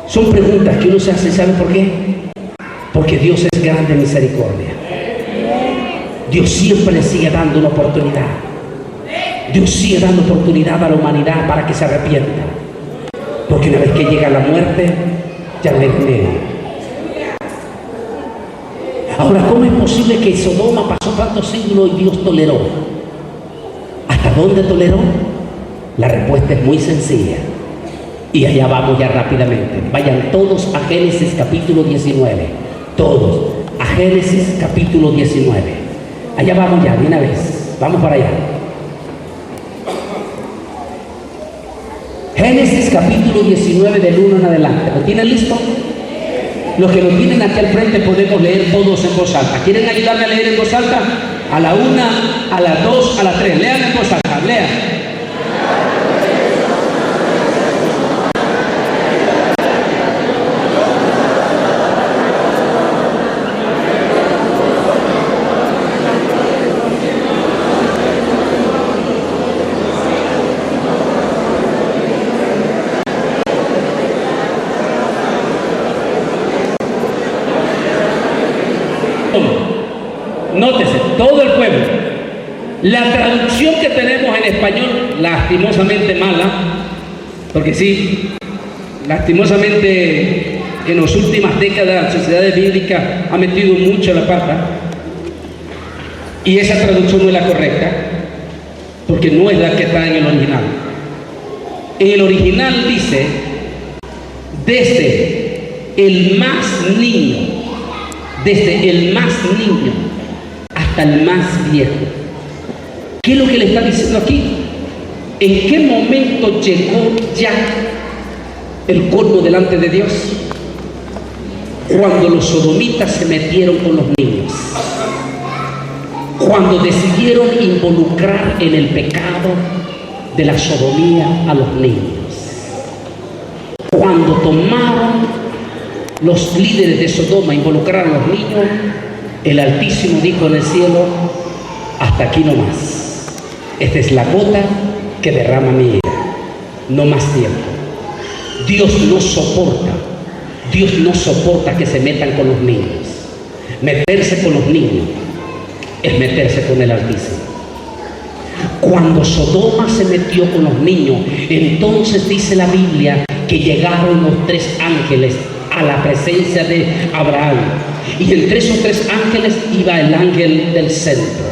Son preguntas que uno se hace. ¿Sabe por qué? Porque Dios es grande en misericordia. Dios siempre le sigue dando una oportunidad. Dios sigue dando oportunidad a la humanidad para que se arrepienta. Porque una vez que llega la muerte, ya no hay remedio. Ahora, ¿cómo es posible que Sodoma pasó tantos siglos y Dios toleró? ¿Hasta dónde toleró? La respuesta es muy sencilla. Y allá vamos ya rápidamente. Vayan todos a Génesis capítulo 19. Todos a Génesis capítulo 19. Allá vamos ya, de una vez. Vamos para allá. Génesis capítulo 19 del 1 en adelante. ¿Lo tienen listo? Los que lo tienen aquí al frente podemos leer todos en voz alta. ¿Quieren ayudarme a leer en voz alta? A la 1, a la 2, a la 3. Lean en voz alta, lean. Nótese, todo el pueblo. La traducción que tenemos en español, lastimosamente mala, porque sí, lastimosamente en las últimas décadas la sociedad bíblica ha metido mucho la pata, y esa traducción no es la correcta, porque no es la que está en el original. En el original dice, desde el más niño hasta el más viejo. ¿Qué es lo que le está diciendo aquí? ¿En qué momento llegó ya el colmo delante de Dios? Cuando los sodomitas se metieron con los niños, cuando decidieron involucrar en el pecado de la sodomía a los niños, cuando tomaron los líderes de Sodoma, involucraron a los niños, el Altísimo dijo en el cielo, hasta aquí no más. Esta es la gota que derrama mi ira. No más tiempo. Dios no soporta que se metan con los niños. Meterse con los niños es meterse con el Altísimo. Cuando Sodoma se metió con los niños, entonces dice la Biblia que llegaron los 3 ángeles a la presencia de Abraham, y entre esos 3 ángeles iba el ángel del centro.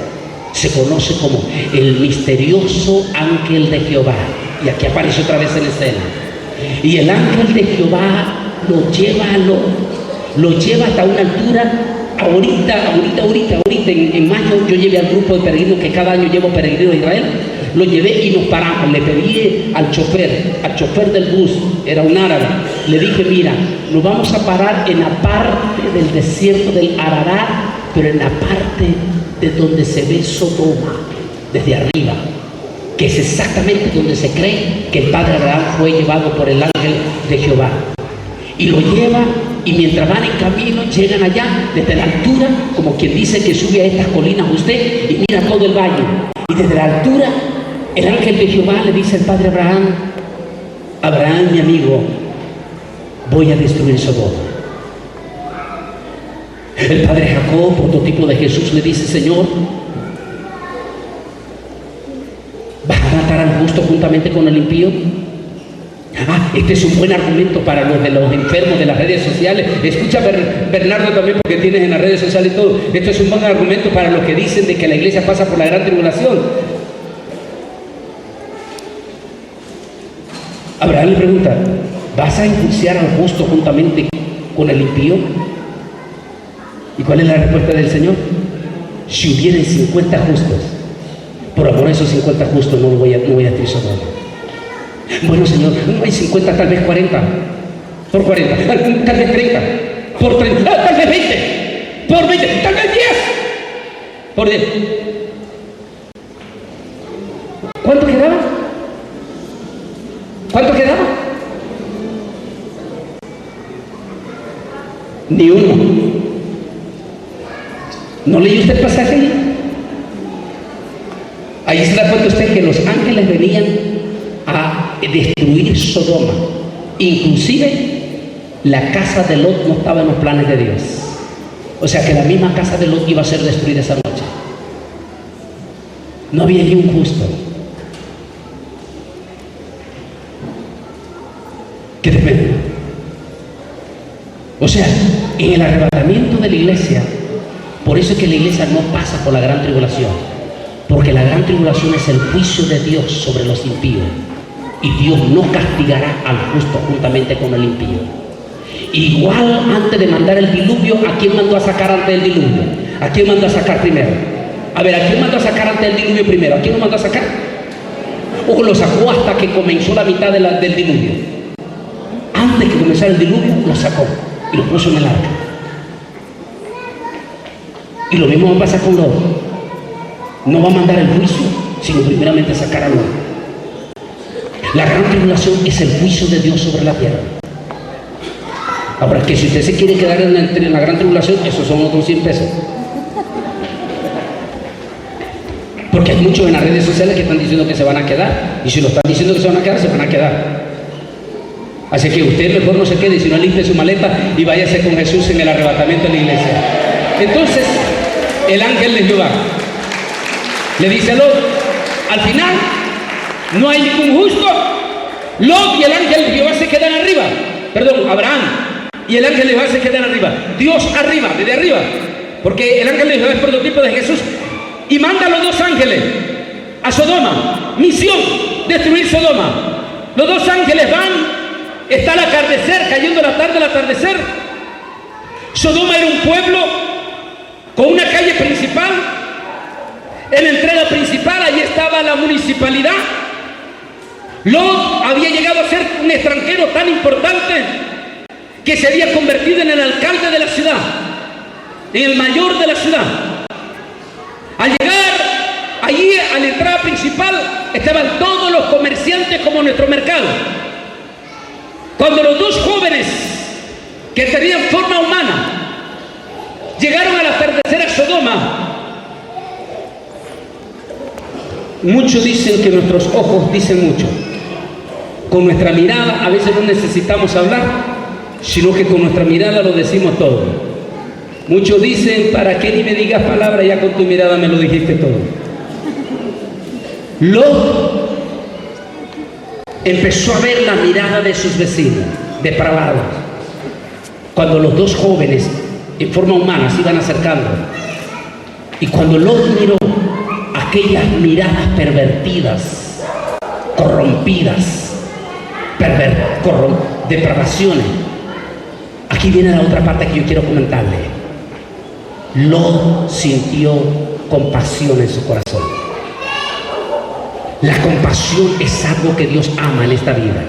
Se conoce como el misterioso ángel de Jehová, y aquí aparece otra vez en escena. Y el ángel de Jehová lo lleva hasta una altura. Ahorita en mayo yo llevé al grupo de peregrinos, que cada año llevo peregrinos a Israel. Lo llevé y nos paramos. Le pedí al chofer del bus, era un árabe, le dije, mira, nos vamos a parar en la parte del desierto del Ararat, pero en la parte de donde se ve Sodoma, desde arriba, que es exactamente donde se cree que el padre Abraham fue llevado por el ángel de Jehová. Y lo lleva, y mientras van en camino, llegan allá, desde la altura, como quien dice que sube a estas colinas usted, y mira todo el valle. Y desde la altura, el ángel de Jehová le dice al padre Abraham, Abraham, mi amigo, voy a destruir Sodoma. El padre Jacob, prototipo de Jesús, le dice, Señor, ¿vas a matar al justo juntamente con el impío? Este es un buen argumento para los de los enfermos de las redes sociales. Escucha, Bernardo, también, porque tienes en las redes sociales todo. Esto es un buen argumento para los que dicen de que la iglesia pasa por la gran tribulación. Abraham le pregunta, ¿vas a enjuiciar al justo juntamente con el impío? ¿Y cuál es la respuesta del Señor? Si hubieren 50 justos, por amor a esos 50 justos no voy a destruir Sodoma. Bueno, Señor, no hay 50, tal vez 40. Por 40, tal vez 30. Por 30, tal vez 20. Por 20, tal vez 10. Por 10. ¿Cuánto quedaba? ¿Cuánto quedaba? Ni uno. ¿No leyó usted el pasaje ahí? Ahí se da cuenta usted que los ángeles venían a destruir Sodoma. Inclusive la casa de Lot no estaba en los planes de Dios. O sea que la misma casa de Lot iba a ser destruida esa noche. No había ni un justo. Qué tremendo. O sea, en el arrebatamiento de la iglesia, por eso es que la iglesia no pasa por la gran tribulación, porque la gran tribulación es el juicio de Dios sobre los impíos, y Dios no castigará al justo juntamente con el impío. Igual antes de mandar el diluvio, ¿a quién mandó a sacar antes del diluvio? ¿A quién mandó a sacar primero? A ver, ¿a quién mandó a sacar antes del diluvio primero? ¿A quién lo mandó a sacar? ¿O lo sacó hasta que comenzó la mitad del diluvio? Antes que comenzara el diluvio, lo sacó y lo puso en el arca. Y lo mismo va a pasar con Lot. No va a mandar el juicio, sino primeramente sacar a Lot. La gran tribulación es el juicio de Dios sobre la tierra. Ahora, que si usted se quiere quedar en la gran tribulación, esos son otros 100 pesos. Porque hay muchos en las redes sociales que están diciendo que se van a quedar. Y si lo están diciendo que se van a quedar, se van a quedar. Así que usted mejor no se quede, sino limpie su maleta y váyase con Jesús en el arrebatamiento de la iglesia. Entonces, el ángel de Jehová le dice a Lot, al final, no hay ningún justo. Lot y el ángel de Jehová se quedan arriba. Perdón, Abraham y el ángel de Jehová se quedan arriba. Dios arriba, desde arriba. Porque el ángel de Jehová es prototipo de Jesús. Y manda a los dos ángeles a Sodoma. Misión, destruir Sodoma. Los dos ángeles van. Está el atardecer, cayendo la tarde, el atardecer. Sodoma era un pueblo con una calle principal. En la entrada principal, allí estaba la municipalidad. Lot había llegado a ser un extranjero tan importante que se había convertido en el alcalde de la ciudad, en el mayor de la ciudad. Al llegar allí a la entrada principal, estaban todos los comerciantes como nuestro mercado. Cuando los dos jóvenes que tenían forma humana llegaron al atardecer a Sodoma, muchos dicen que nuestros ojos dicen mucho. Con nuestra mirada a veces no necesitamos hablar, sino que con nuestra mirada lo decimos todo. Muchos dicen, ¿para qué ni me digas palabra? Ya con tu mirada me lo dijiste todo. Lot empezó a ver la mirada de sus vecinos, depravados. Cuando los dos jóvenes, en forma humana, se iban acercando. Y cuando Lot miró aquellas miradas pervertidas, corrompidas, depravaciones. Aquí viene la otra parte que yo quiero comentarle. Lot sintió compasión en su corazón. La compasión es algo que Dios ama en esta vida.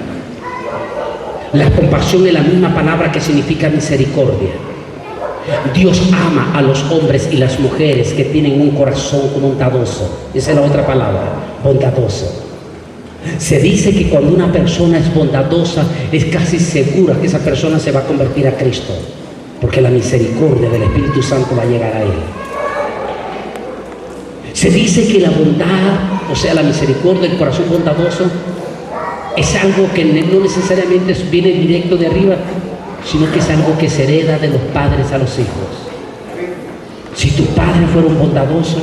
La compasión es la misma palabra que significa misericordia. Dios ama a los hombres y las mujeres que tienen un corazón bondadoso. Esa es la otra palabra, bondadoso. Se dice que cuando una persona es bondadosa, es casi segura que esa persona se va a convertir a Cristo, porque la misericordia del Espíritu Santo va a llegar a él. Se dice que la bondad, o sea, la misericordia, el corazón bondadoso, es algo que no necesariamente viene directo de arriba, sino que es algo que se hereda de los padres a los hijos. Si tus padres fueron bondadosos,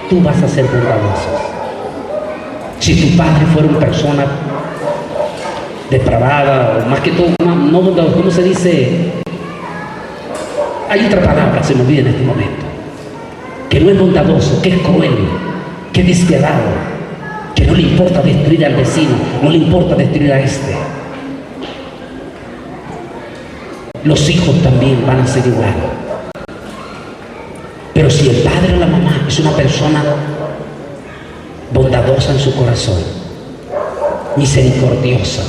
tú vas a ser bondadoso. Si tu padre fuera una persona depravada, o más que todo, no bondadoso, ¿cómo se dice? Hay otra palabra, se me olvida en este momento. Que no es bondadoso, que es cruel, que es despiadado, que no le importa destruir al vecino, no le importa destruir a este. Los hijos también van a ser igual. Pero si el padre o la mamá es una persona bondadosa en su corazón, misericordiosa,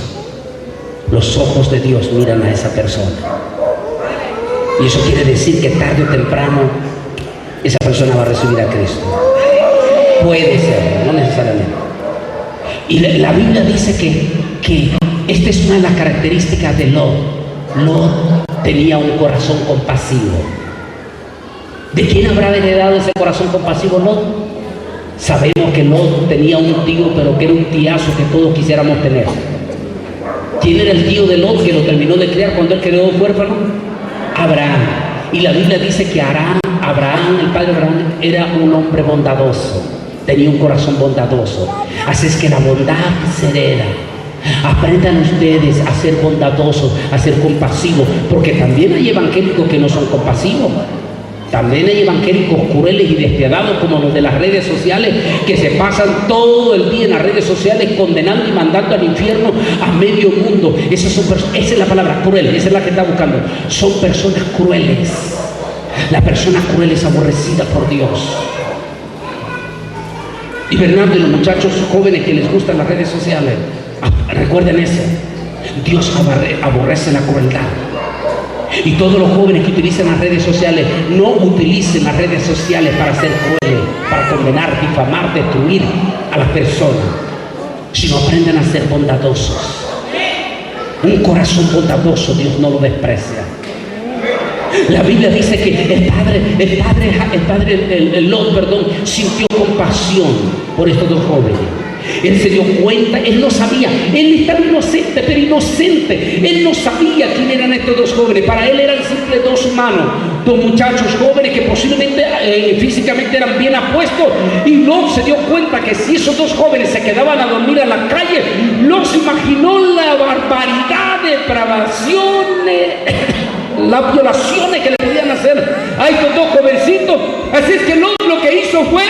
los ojos de Dios miran a esa persona. Y eso quiere decir que tarde o temprano esa persona va a recibir a Cristo. Puede ser, no necesariamente. Y la Biblia dice que esta es una de las características de Lot. Lot tenía un corazón compasivo. ¿De quién habrá heredado ese corazón compasivo Lot? Sabemos que Lot tenía un tío, pero que era un tiazo que todos quisiéramos tener. ¿Quién era el tío de Lot que lo terminó de criar cuando él quedó huérfano? Abraham. Y la Biblia dice que Abraham, el padre de Abraham, era un hombre bondadoso. Tenía un corazón bondadoso. Así es que la bondad se hereda. Aprendan ustedes a ser bondadosos, a ser compasivos, porque también hay evangélicos que no son compasivos. También hay evangélicos crueles y despiadados como los de las redes sociales, que se pasan todo el día en las redes sociales condenando y mandando al infierno a medio mundo. Esa es la palabra, cruel, esa es la que está buscando. Son personas crueles. La persona cruel es aborrecida por Dios. Y Bernardo y los muchachos jóvenes que les gustan las redes sociales, recuerden eso. Dios aborrece la crueldad. Y todos los jóvenes que utilizan las redes sociales, no utilicen las redes sociales para ser crueles, para condenar, difamar, destruir a las personas, sino aprendan a ser bondadosos. Un corazón bondadoso Dios no lo desprecia. La Biblia dice que el Lot, sintió compasión por estos dos jóvenes. Él se dio cuenta, él no sabía, él estaba inocente, pero inocente. Él no sabía quién eran estos dos jóvenes. Para él eran simples dos humanos, dos muchachos jóvenes que posiblemente físicamente eran bien apuestos. Y Lot se dio cuenta que si esos dos jóvenes se quedaban a dormir a la calle, Lot se imaginó la barbaridad, depravaciones, las violaciones que le podían hacer a estos dos jovencitos. Así es que Lot lo que hizo fue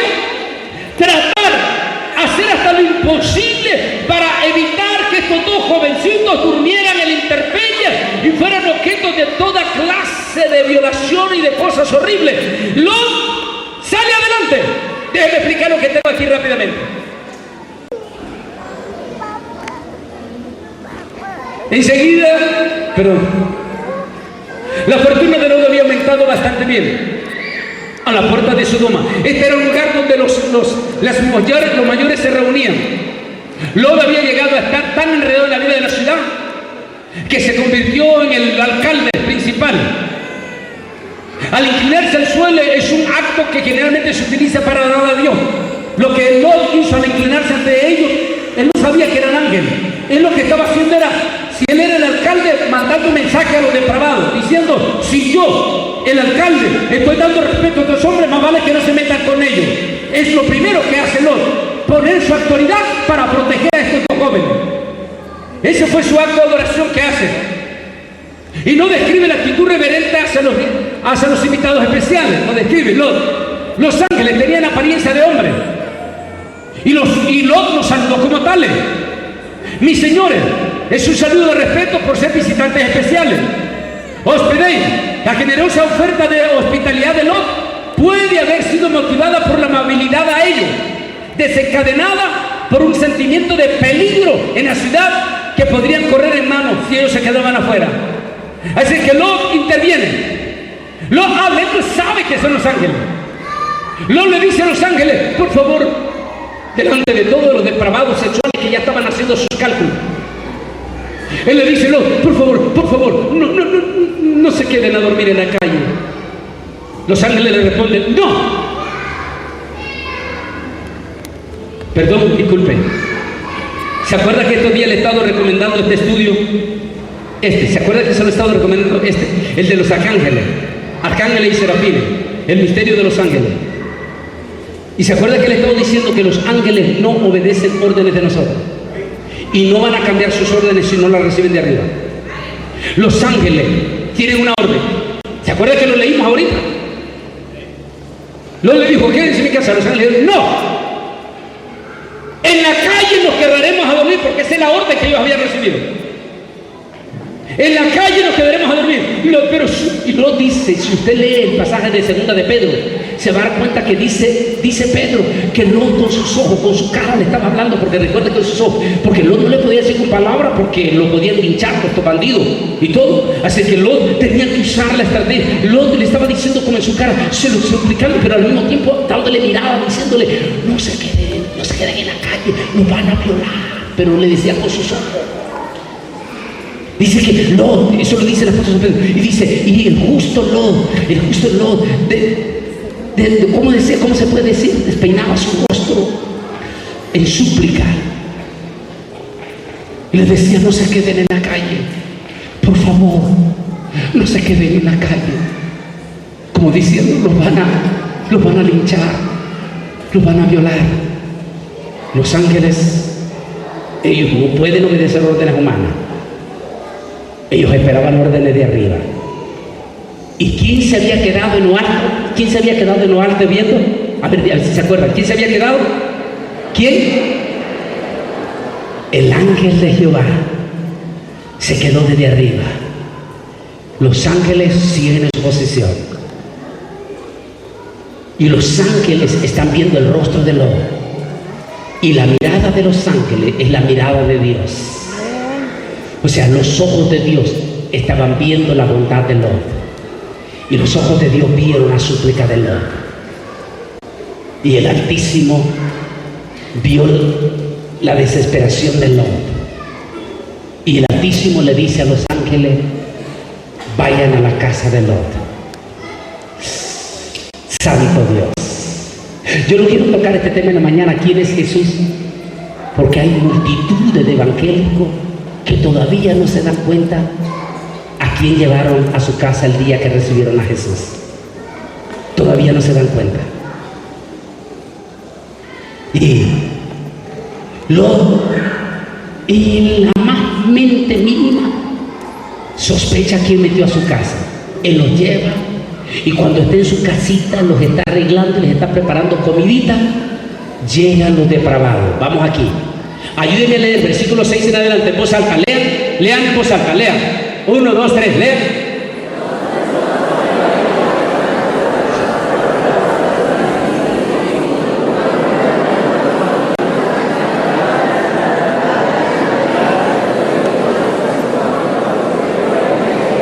hacer hasta lo imposible para evitar que estos dos jovencitos durmieran en la intemperie y fueran objetos de toda clase de violación y de cosas horribles. Lot sale adelante. Déjenme explicar lo que tengo aquí rápidamente. Enseguida, la fortuna de Lot había aumentado bastante bien. A la puerta de Sodoma. Este era un lugar donde los mayores se reunían. Lot había llegado a estar tan enredado en la vida de la ciudad que se convirtió en el alcalde principal. Al inclinarse al suelo es un acto que generalmente se utiliza para adorar a Dios. Lo que Lot hizo al inclinarse ante ellos, él no sabía que eran ángeles. Él lo que estaba haciendo era, si él era el alcalde, mandando un mensaje a los depravados, diciendo: si yo, el alcalde, estoy dando respeto a estos hombres, más vale que no se metan con ellos. Es lo primero que hace Lot, poner su autoridad para proteger a estos dos jóvenes. Ese fue su acto de adoración que hace. Y no describe la actitud reverente hacia los invitados especiales, no describe Lot. Los ángeles tenían apariencia de hombre y Lot los saludó como tales. Mis señores, es un saludo de respeto por ser visitantes especiales. Hospedéis. La generosa oferta de hospitalidad de Lot puede haber sido motivada por la amabilidad a ellos, desencadenada por un sentimiento de peligro en la ciudad que podrían correr en mano si ellos se quedaban afuera. Así que Lot interviene. Lot habla, él sabe que son los ángeles. Lot le dice a los ángeles: por favor, delante de todos los depravados sexuales que ya estaban haciendo sus cálculos, él le dice: Lot, por favor, no se queden a dormir en la calle. Los ángeles le responden: no. Perdón, disculpen. ¿Se acuerda que estos días le he estado recomendando este estudio? ¿Se acuerda que se lo he estado recomendando? El de los arcángeles y serafines, el misterio de los ángeles. Y se acuerda que le estaba diciendo que los ángeles no obedecen órdenes de nosotros y no van a cambiar sus órdenes si no las reciben de arriba. Los ángeles tienen una orden. ¿Se acuerda que lo leímos ahorita? Lot le dijo: quédense en mi casa. Los ángeles dijeron: no, en la calle nos quedaremos a dormir, porque esa es la orden que ellos habían recibido. En la calle nos quedaremos a dormir. Y Lot dice, si usted lee el pasaje de segunda de Pedro, se va a dar cuenta que dice Pedro que Lot con sus ojos, con su cara le estaba hablando, porque recuerde con sus ojos, porque Lot no le podía decir con palabras porque lo podían linchar por estos bandidos y todo. Así que Lot tenía que usar la estrategia. Lot le estaba diciendo como en su cara, se lo explicando, pero al mismo tiempo dándole mirada, diciéndole: no se queden se queden en la calle, nos van a violar. Pero le decía con sus ojos. Dice que Lot, eso lo dice el apóstol Pedro, y dice, y el justo Lot, ¿cómo se puede decir? Despeinaba su rostro en súplica. Y les decía, no se queden en la calle, por favor, no se queden en la calle. Como diciendo, los van a linchar, los van a violar. Los ángeles, ellos no pueden obedecer órdenes humanas. Ellos esperaban órdenes de arriba. ¿Y quién se había quedado en lo alto? ¿Quién se había quedado en lo alto viendo? A ver si se acuerdan. ¿Quién se había quedado? ¿Quién? El ángel de Jehová se quedó desde arriba. Los ángeles siguen en su posición. Y los ángeles están viendo el rostro del hombre. Y la mirada de los ángeles es la mirada de Dios. O sea, los ojos de Dios estaban viendo la bondad del hombre. Y los ojos de Dios vieron la súplica del hombre. Y el Altísimo vio la desesperación del hombre. Y el Altísimo le dice a los ángeles, vayan a la casa del hombre. Santo Dios. Yo no quiero tocar este tema en la mañana, ¿quién es Jesús? Porque hay multitudes de evangélicos que todavía no se dan cuenta a quién llevaron a su casa el día que recibieron a Jesús. Todavía no se dan cuenta. Y la más mente mínima sospecha quién metió a su casa. Él los lleva y cuando esté en su casita los está arreglando, les está preparando comidita. Llegan los depravados. Vamos aquí. Ayúdenme a leer versículo 6 en adelante en voz alta. Lean en voz alta, lean. 1, 2, 3, lean.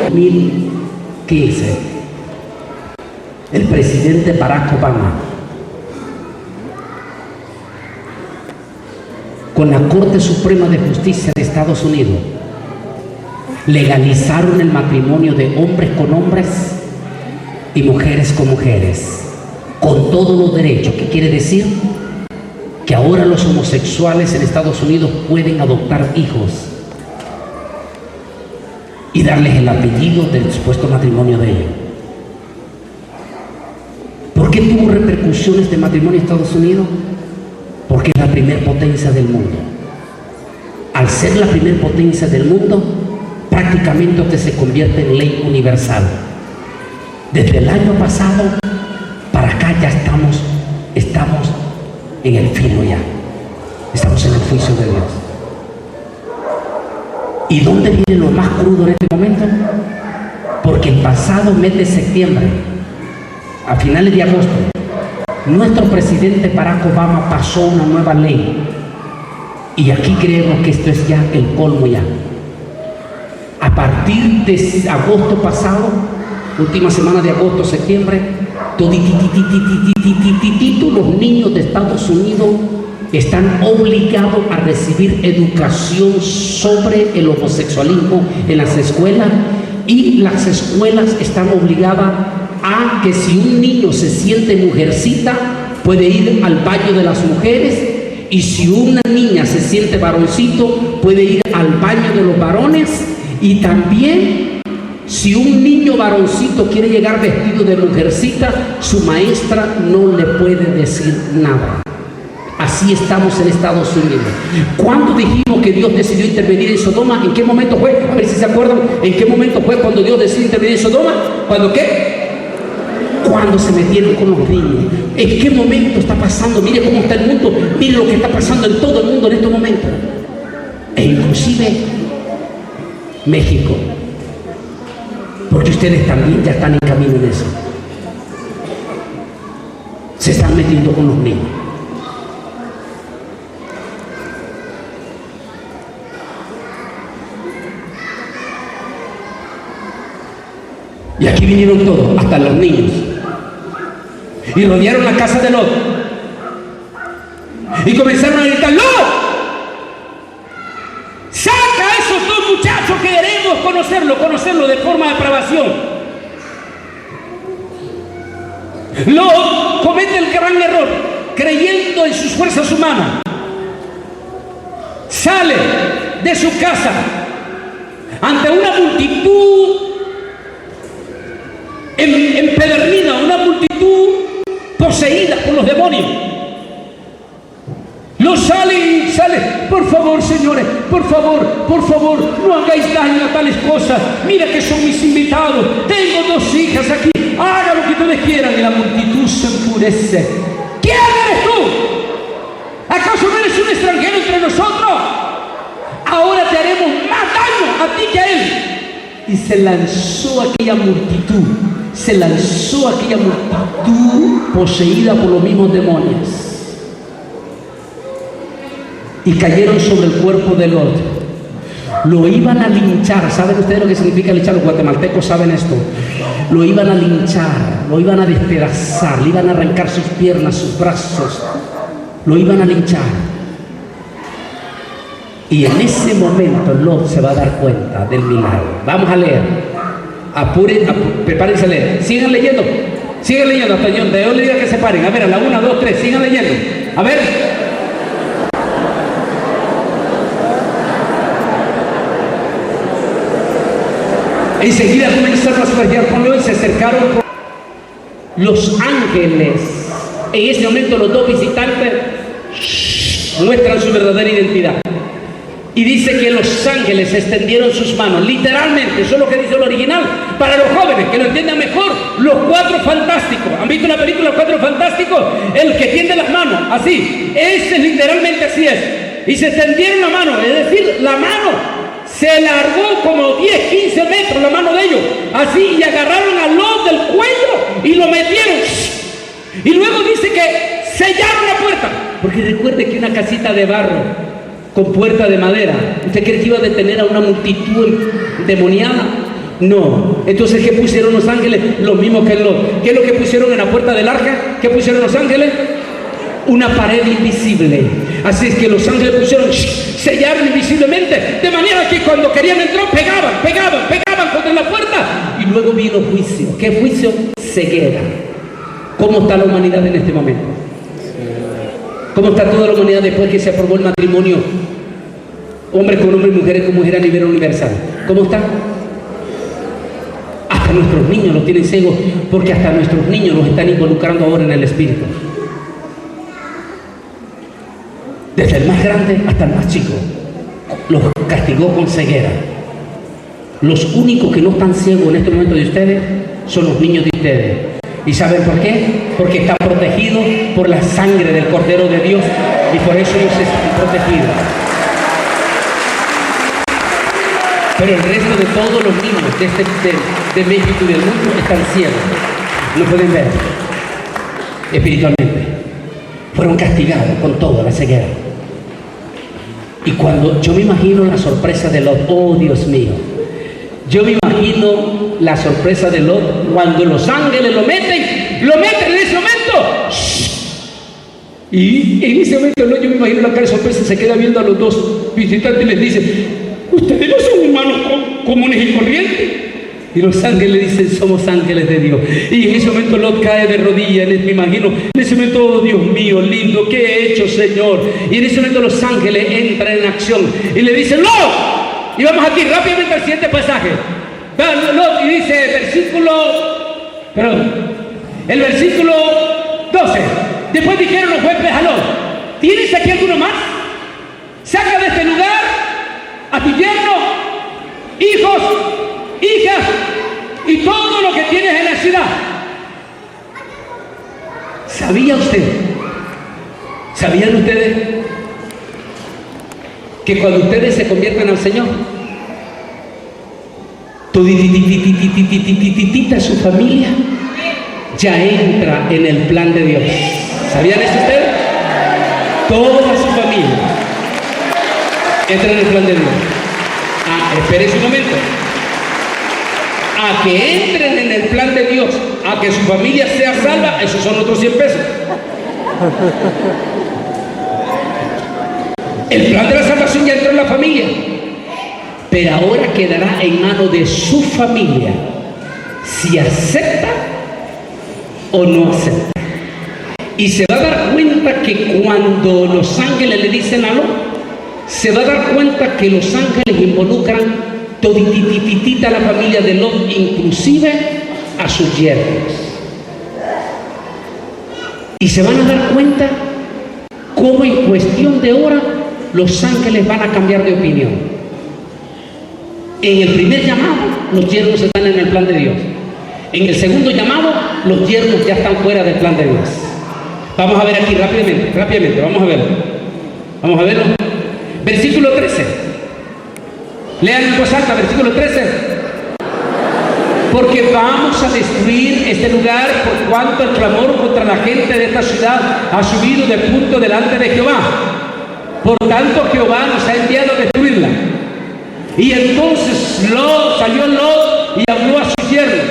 En 2015, el presidente Barack Obama, con la Corte Suprema de Justicia de Estados Unidos, legalizaron el matrimonio de hombres con hombres y mujeres con mujeres, con todos los derechos. ¿Qué quiere decir? Que ahora los homosexuales en Estados Unidos pueden adoptar hijos y darles el apellido del supuesto matrimonio de ellos. ¿Por qué tuvo repercusiones de matrimonio en Estados Unidos? Porque es la primer potencia del mundo. Al ser la primer potencia del mundo, prácticamente usted se convierte en ley universal. Desde el año pasado para acá ya estamos en el filo ya. Estamos en el juicio de Dios. ¿Y dónde viene lo más crudo en este momento? Porque el pasado mes de septiembre, a finales de agosto, nuestro presidente Barack Obama pasó una nueva ley. Y aquí creemos que esto es ya el colmo ya. A partir de agosto pasado, última semana de agosto, septiembre, todos los niños de Estados Unidos están obligados a recibir educación sobre el homosexualismo en las escuelas, y las escuelas están obligadas a que si un niño se siente mujercita, puede ir al baño de las mujeres, y si una niña se siente varoncito, puede ir al baño de los varones. Y también, si un niño varoncito quiere llegar vestido de mujercita, su maestra no le puede decir nada. Así estamos en Estados Unidos. ¿Cuándo dijimos que Dios decidió intervenir en Sodoma? ¿En qué momento fue? A ver si se acuerdan. ¿En qué momento fue cuando Dios decidió intervenir en Sodoma? ¿Cuándo qué? Cuando se metieron con los niños. ¿En qué momento está pasando? Mire cómo está el mundo. Mire lo que está pasando en todo el mundo en estos momentos. E inclusive México. Porque ustedes también ya están en camino en eso. Se están metiendo con los niños. Y aquí vinieron todos, hasta los niños. Y rodearon la casa de Lot. Y comenzaron a gritar: ¡Lot! ¡Saca a esos dos muchachos que queremos conocerlo de forma de depravación! Lot comete el gran error, creyendo en sus fuerzas humanas. Sale de su casa ante una multitud empedernida, una multitud poseída por los demonios. No sale, por favor, señores, por favor, no hagáis daño a tales cosas. Mira que son mis invitados, tengo dos hijas aquí, hagan lo que ustedes quieran. Y la multitud se enfurece. ¿Quién eres tú? ¿Acaso no eres un extranjero entre nosotros? Ahora te haremos más daño a ti que a él. Y se lanzó aquella multitud poseída por los mismos demonios, y cayeron sobre el cuerpo de Lot. Lo iban a linchar. ¿Saben ustedes lo que significa linchar? Los guatemaltecos saben esto. Lo iban a linchar, lo iban a despedazar, le iban a arrancar sus piernas, sus brazos, lo iban a linchar. Y en ese momento Lot se va a dar cuenta del milagro. Vamos a leer. Prepárense a leer. Sigan leyendo hasta yo le diga que se paren. A ver, a la 1, 2, 3, sigan leyendo. A ver. Enseguida comenzaron a sumergir con Lot y se acercaron los ángeles. En ese momento los dos visitantes muestran su verdadera identidad. Y dice que los ángeles extendieron sus manos. Literalmente, eso es lo que dice el original. Para los jóvenes, que lo entiendan mejor, los Cuatro Fantásticos. ¿Han visto la película Los Cuatro Fantásticos? El que tiende las manos, así. Ese literalmente así es. Y se extendieron la mano, es decir, la mano se largó como 10, 15 metros, la mano de ellos. Así, y agarraron a Lot del cuello y lo metieron. Y luego dice que sellaron la puerta. Porque recuerde que una casita de barro con puerta de madera, ¿usted cree que iba a detener a una multitud endemoniada? No. Entonces, ¿qué pusieron los ángeles? Lo mismo que Lot. ¿Qué es lo que pusieron en la puerta del arca? ¿Qué pusieron los ángeles? Una pared invisible. Así es que los ángeles pusieron, sellaron invisiblemente, de manera que cuando querían entrar pegaban contra la puerta. Y luego vino juicio. ¿Qué juicio? Ceguera. ¿Cómo está la humanidad en este momento? ¿Cómo está toda la humanidad después que se aprobó el matrimonio hombre con hombre y mujeres con mujer a nivel universal? ¿Cómo está? Hasta nuestros niños los tienen ciegos, porque hasta nuestros niños los están involucrando ahora en el espíritu. Desde el más grande hasta el más chico los castigó con ceguera. Los únicos que no están ciegos en este momento de ustedes son los niños de ustedes. ¿Y saben por qué? Porque están protegidos por la sangre del Cordero de Dios, y por eso ellos están protegidos. Pero el resto de todos los niños de México y del mundo están ciegos, no pueden ver espiritualmente. Fueron castigados con toda la ceguera. Y cuando yo me imagino la sorpresa de Lot, oh Dios mío, yo me imagino la sorpresa de Lot cuando los ángeles lo meten en ese momento. Y en ese momento Lot, yo me imagino la cara de sorpresa, se queda viendo a los dos visitantes y les dice: ustedes no son humanos comunes y corrientes. Y los ángeles le dicen: somos ángeles de Dios. Y en ese momento Lot cae de rodillas, me imagino, en ese momento: oh Dios mío, lindo, ¿qué he hecho, Señor? Y en ese momento los ángeles entran en acción y le dicen: Lot. Y vamos aquí rápidamente al siguiente pasaje. Lot, y dice el versículo 12. Después dijeron los jueces a Lot: ¿tienes aquí alguno más? Saca de este lugar a tu yerno, hijos, hijas y todo lo que tienes en la ciudad. ¿Sabían ustedes que cuando ustedes se convierten al Señor, todititititititititita su familia ya entra en el plan de Dios? ¿Sabían eso ustedes? Toda su familia entra en el plan de Dios. Espérense un momento. A que entren en el plan de Dios, a que su familia sea salva, esos son otros 100 pesos. El plan de la salvación ya entró en la familia, pero ahora quedará en manos de su familia si acepta o no acepta. Y se va a dar cuenta que cuando los ángeles le dicen algo, se va a dar cuenta que los ángeles involucran toditititita a la familia de Lot, inclusive a sus yernos. Y se van a dar cuenta cómo en cuestión de horas los ángeles van a cambiar de opinión. En el primer llamado, los yernos están en el plan de Dios. En el segundo llamado, los yernos ya están fuera del plan de Dios. Vamos a ver aquí rápidamente, vamos a verlo. Versículo 13. Lean en voz alta, versículo 13. Porque vamos a destruir este lugar por cuanto el clamor contra la gente de esta ciudad ha subido de punto delante de Jehová. Por tanto, Jehová nos ha enviado a destruirla. Y entonces salió Lot y habló a sus yernos,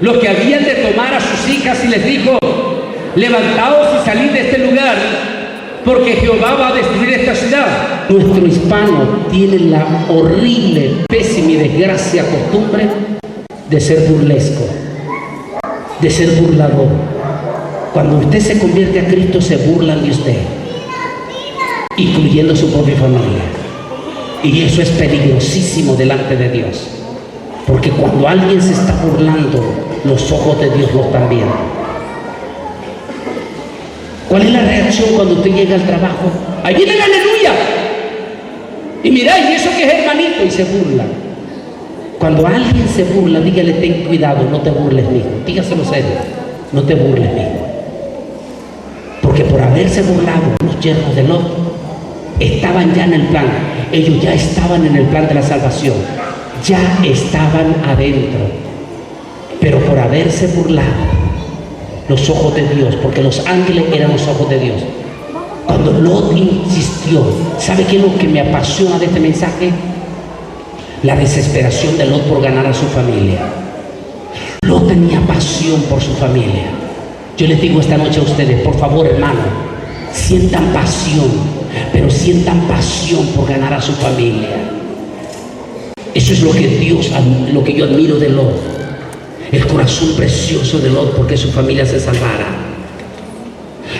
los que habían de tomar a sus hijas, y les dijo: levantaos y salid de este lugar, porque Jehová va a destruir esta ciudad. Nuestro hispano tiene la horrible, pésima y desgracia costumbre de ser burlesco, de ser burlador. Cuando usted se convierte a Cristo, se burlan de usted, incluyendo su propia familia. Y eso es peligrosísimo delante de Dios, porque cuando alguien se está burlando, los ojos de Dios lo están viendo. ¿Cuál es la reacción cuando usted llega al trabajo? ¡Ahí viene el aleluya! Y mira, ¿y eso qué es, hermanito? Y se burla. Cuando alguien se burla, dígale: ten cuidado, no te burles, mijo. Dígaselo serio, no te burles, mijo. Porque por haberse burlado, los yernos de Lot estaban ya en el plan. Ellos ya estaban en el plan de la salvación, ya estaban adentro. Pero por haberse burlado, los ojos de Dios, porque los ángeles eran los ojos de Dios. Cuando Lot insistió, ¿sabe qué es lo que me apasiona de este mensaje? La desesperación de Lot por ganar a su familia. Lot tenía pasión por su familia. Yo les digo esta noche a ustedes, por favor, hermano, sientan pasión, pero sientan pasión por ganar a su familia. Eso es lo que yo admiro de Lot. El corazón precioso de Lot, porque su familia se salvara.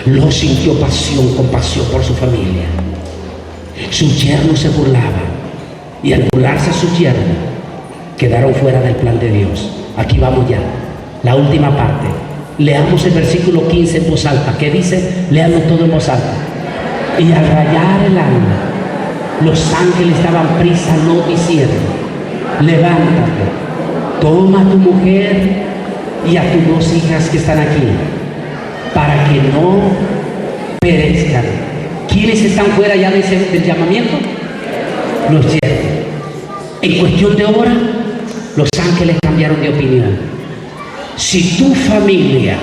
Lot sintió compasión por su familia. Sus yernos se burlaban, y al burlarse a sus yernos, quedaron fuera del plan de Dios. Aquí vamos ya, la última parte. Leamos el versículo 15 en voz alta. ¿Qué dice? Leanlo todo en voz alta. Y al rayar el alma, los ángeles daban prisa a Lot diciendo: levántate, toma a tu mujer y a tus 2 hijas que están aquí, para que no perezcan. ¿Quiénes están fuera ya del llamamiento? Los yernos. En cuestión de hora, los ángeles cambiaron de opinión. Si tu familia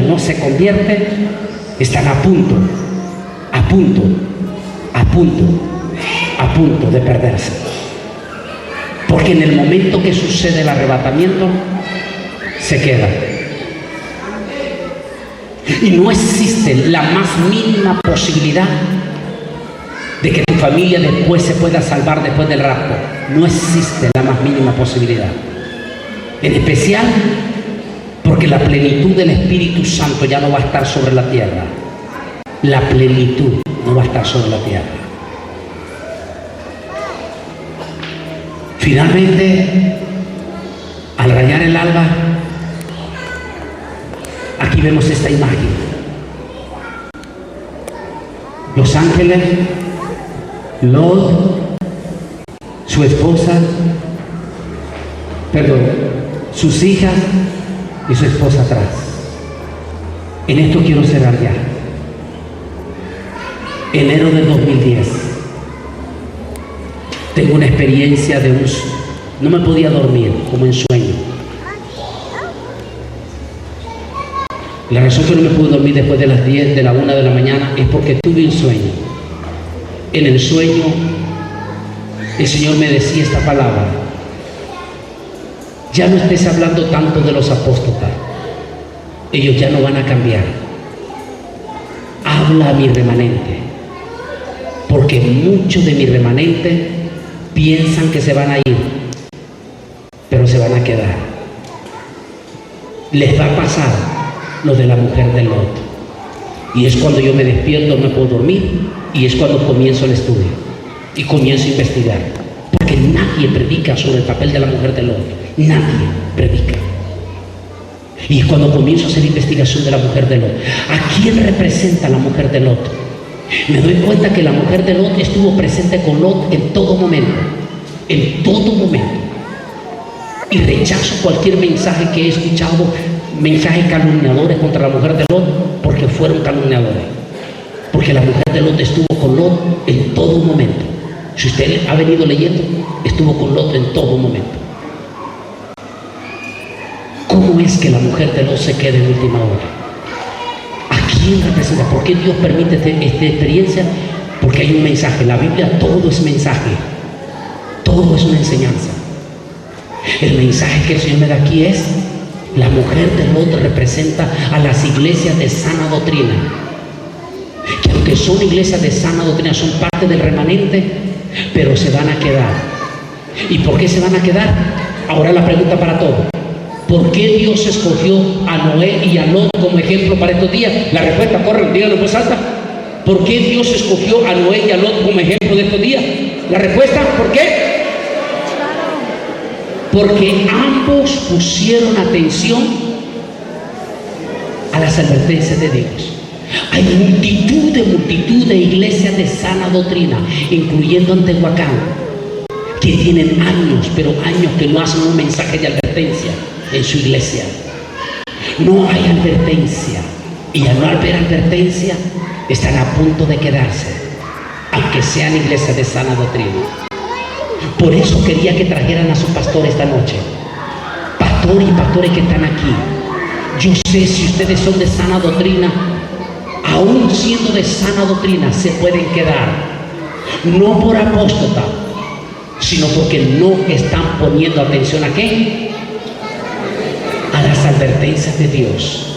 no se convierte, están a punto de perderse. Porque en el momento que sucede el arrebatamiento, se queda. Y no existe la más mínima posibilidad de que tu familia después se pueda salvar después del rapto. No existe la más mínima posibilidad. En especial porque la plenitud del Espíritu Santo ya no va a estar sobre la tierra. La plenitud no va a estar sobre la tierra. Finalmente, al rayar el alba, aquí vemos esta imagen. Los ángeles, Lot, su esposa, sus hijas y su esposa atrás. En esto quiero cerrar ya. Enero del 2010. Tengo una experiencia no me podía dormir, como en sueño. La razón que no me pude dormir después de las 10, de la 1 de la mañana, es porque tuve un sueño. En el sueño, el Señor me decía esta palabra: ya no estés hablando tanto de los apóstoles, ellos ya no van a cambiar. Habla a mi remanente. Porque muchos de mi remanente piensan que se van a ir, pero se van a quedar. Les va a pasar lo de la mujer de Lot. Y es cuando yo me despierto, no puedo dormir, y es cuando comienzo el estudio y comienzo a investigar. Porque nadie predica sobre el papel de la mujer de Lot. Nadie predica. Y es cuando comienzo a hacer investigación de la mujer de Lot. ¿A quién representa la mujer de Lot? Me doy cuenta que la mujer de Lot estuvo presente con Lot en todo momento. En todo momento. Y rechazo cualquier mensaje que he escuchado, mensajes calumniadores contra la mujer de Lot, porque fueron calumniadores. Porque la mujer de Lot estuvo con Lot en todo momento. Si usted ha venido leyendo, estuvo con Lot en todo momento. ¿Cómo es que la mujer de Lot se queda en última hora? ¿A quién representa? ¿Por qué Dios permite esta experiencia? Porque hay un mensaje. La Biblia todo es mensaje. Todo es una enseñanza. El mensaje que el Señor me da aquí es: la mujer de Lot representa a las iglesias de sana doctrina. Que aunque son iglesias de sana doctrina, son parte del remanente, pero se van a quedar. ¿Y por qué se van a quedar? Ahora la pregunta para todos: ¿por qué Dios escogió a Noé y a Lot como ejemplo para estos días? La respuesta, corran, díganlo en voz alta. ¿Por qué Dios escogió a Noé y a Lot como ejemplo de estos días? La respuesta, ¿por qué? Porque ambos pusieron atención a las advertencias de Dios. Hay multitud de iglesias de sana doctrina, incluyendo en Tehuacán, que tienen años, pero años que no hacen un mensaje de advertencia en su iglesia. No hay advertencia, y al no haber advertencia están a punto de quedarse, aunque sean iglesias de sana doctrina. Por eso quería que trajeran a su pastor esta noche. Pastor y pastores que están aquí, yo sé, si ustedes son de sana doctrina, aún siendo de sana doctrina, se pueden quedar, no por apóstata, sino porque no están poniendo atención a ¿qué? A las advertencias de Dios.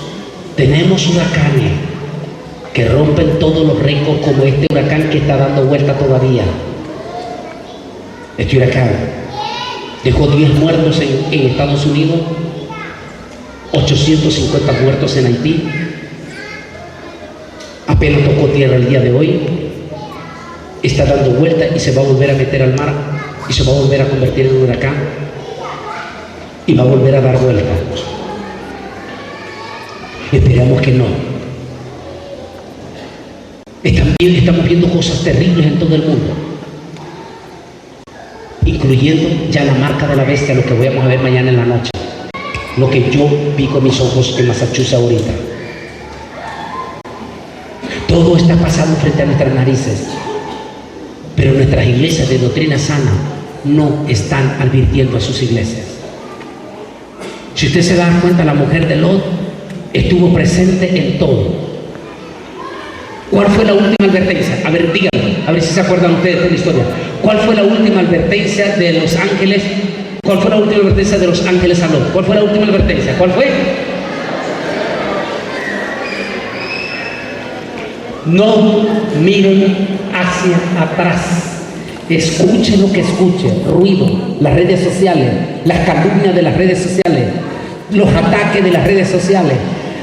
Tenemos huracanes que rompen todos los récords, como este huracán que está dando vuelta todavía. Este huracán dejó 10 muertos en Estados Unidos, 850 muertos en Haití. Apenas tocó tierra el día de hoy, está dando vuelta y se va a volver a meter al mar y se va a volver a convertir en un huracán y va a volver a dar vuelta. Esperamos que no. Estamos viendo cosas terribles en todo el mundo, incluyendo ya la marca de la bestia, lo que vamos a ver mañana en la noche, lo que yo vi con mis ojos en Massachusetts ahorita. Todo está pasando frente a nuestras narices, pero nuestras iglesias de doctrina sana no están advirtiendo a sus iglesias. Si usted se da cuenta, la mujer de Lot estuvo presente en todo. ¿Cuál fue la última advertencia? A ver, díganme, a ver si se acuerdan ustedes de la historia. ¿Cuál fue la última advertencia de los ángeles? ¿Cuál fue la última advertencia de los ángeles a Lot? ¿Cuál fue la última advertencia? ¿Cuál fue? No miren hacia atrás. Escuche lo que escuche. Ruido, las redes sociales, las calumnias de las redes sociales, los ataques de las redes sociales,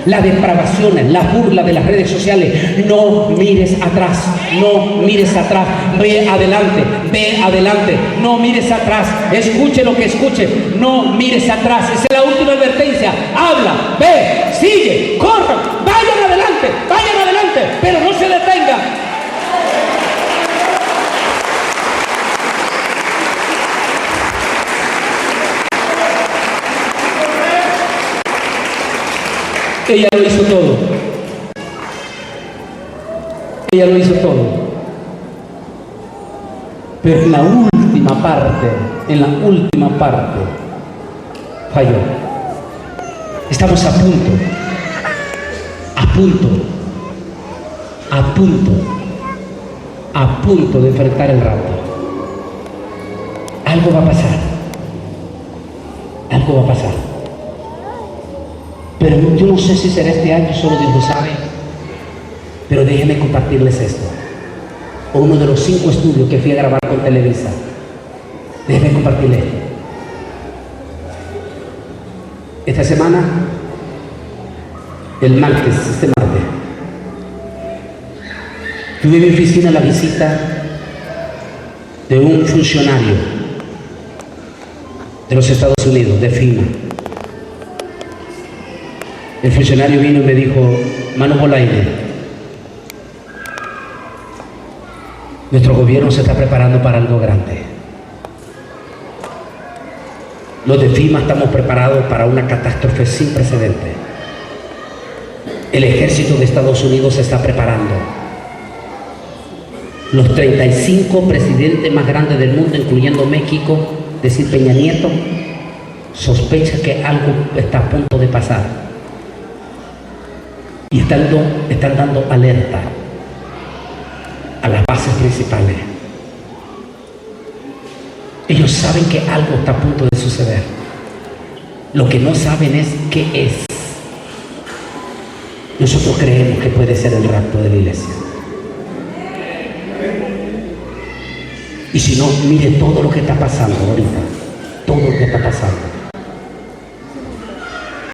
las depravaciones, las burlas de las redes sociales. No mires atrás, no mires atrás, ve adelante, no mires atrás, escuche lo que escuche, no mires atrás. Esa es la última advertencia. Habla, ve, sigue, corra, vayan adelante, pero no se detengan. Ella lo hizo todo. Ella lo hizo todo. Pero en la última parte, falló. Estamos a punto de enfrentar el rapto. Algo va a pasar. Pero yo no sé si será este año, solo Dios lo sabe. Pero déjenme compartirles esto. o uno de los 5 estudios que fui a grabar con Televisa. Déjenme compartirles esto. Esta semana, el martes, tuve en mi oficina la visita de un funcionario de los Estados Unidos, de FEMA. El funcionario vino y me dijo: Mano Bolaide, nuestro gobierno se está preparando para algo grande. Los de FEMA estamos preparados para una catástrofe sin precedentes. El ejército de Estados Unidos se está preparando. Los 35 presidentes más grandes del mundo, incluyendo México, es decir, Peña Nieto, sospecha que algo está a punto de pasar. Y están dando alerta a las bases principales. Ellos saben que algo está a punto de suceder. Lo que no saben es qué es. Nosotros creemos que puede ser el rapto de la iglesia. Y si no, mire todo lo que está pasando ahorita. Todo lo que está pasando.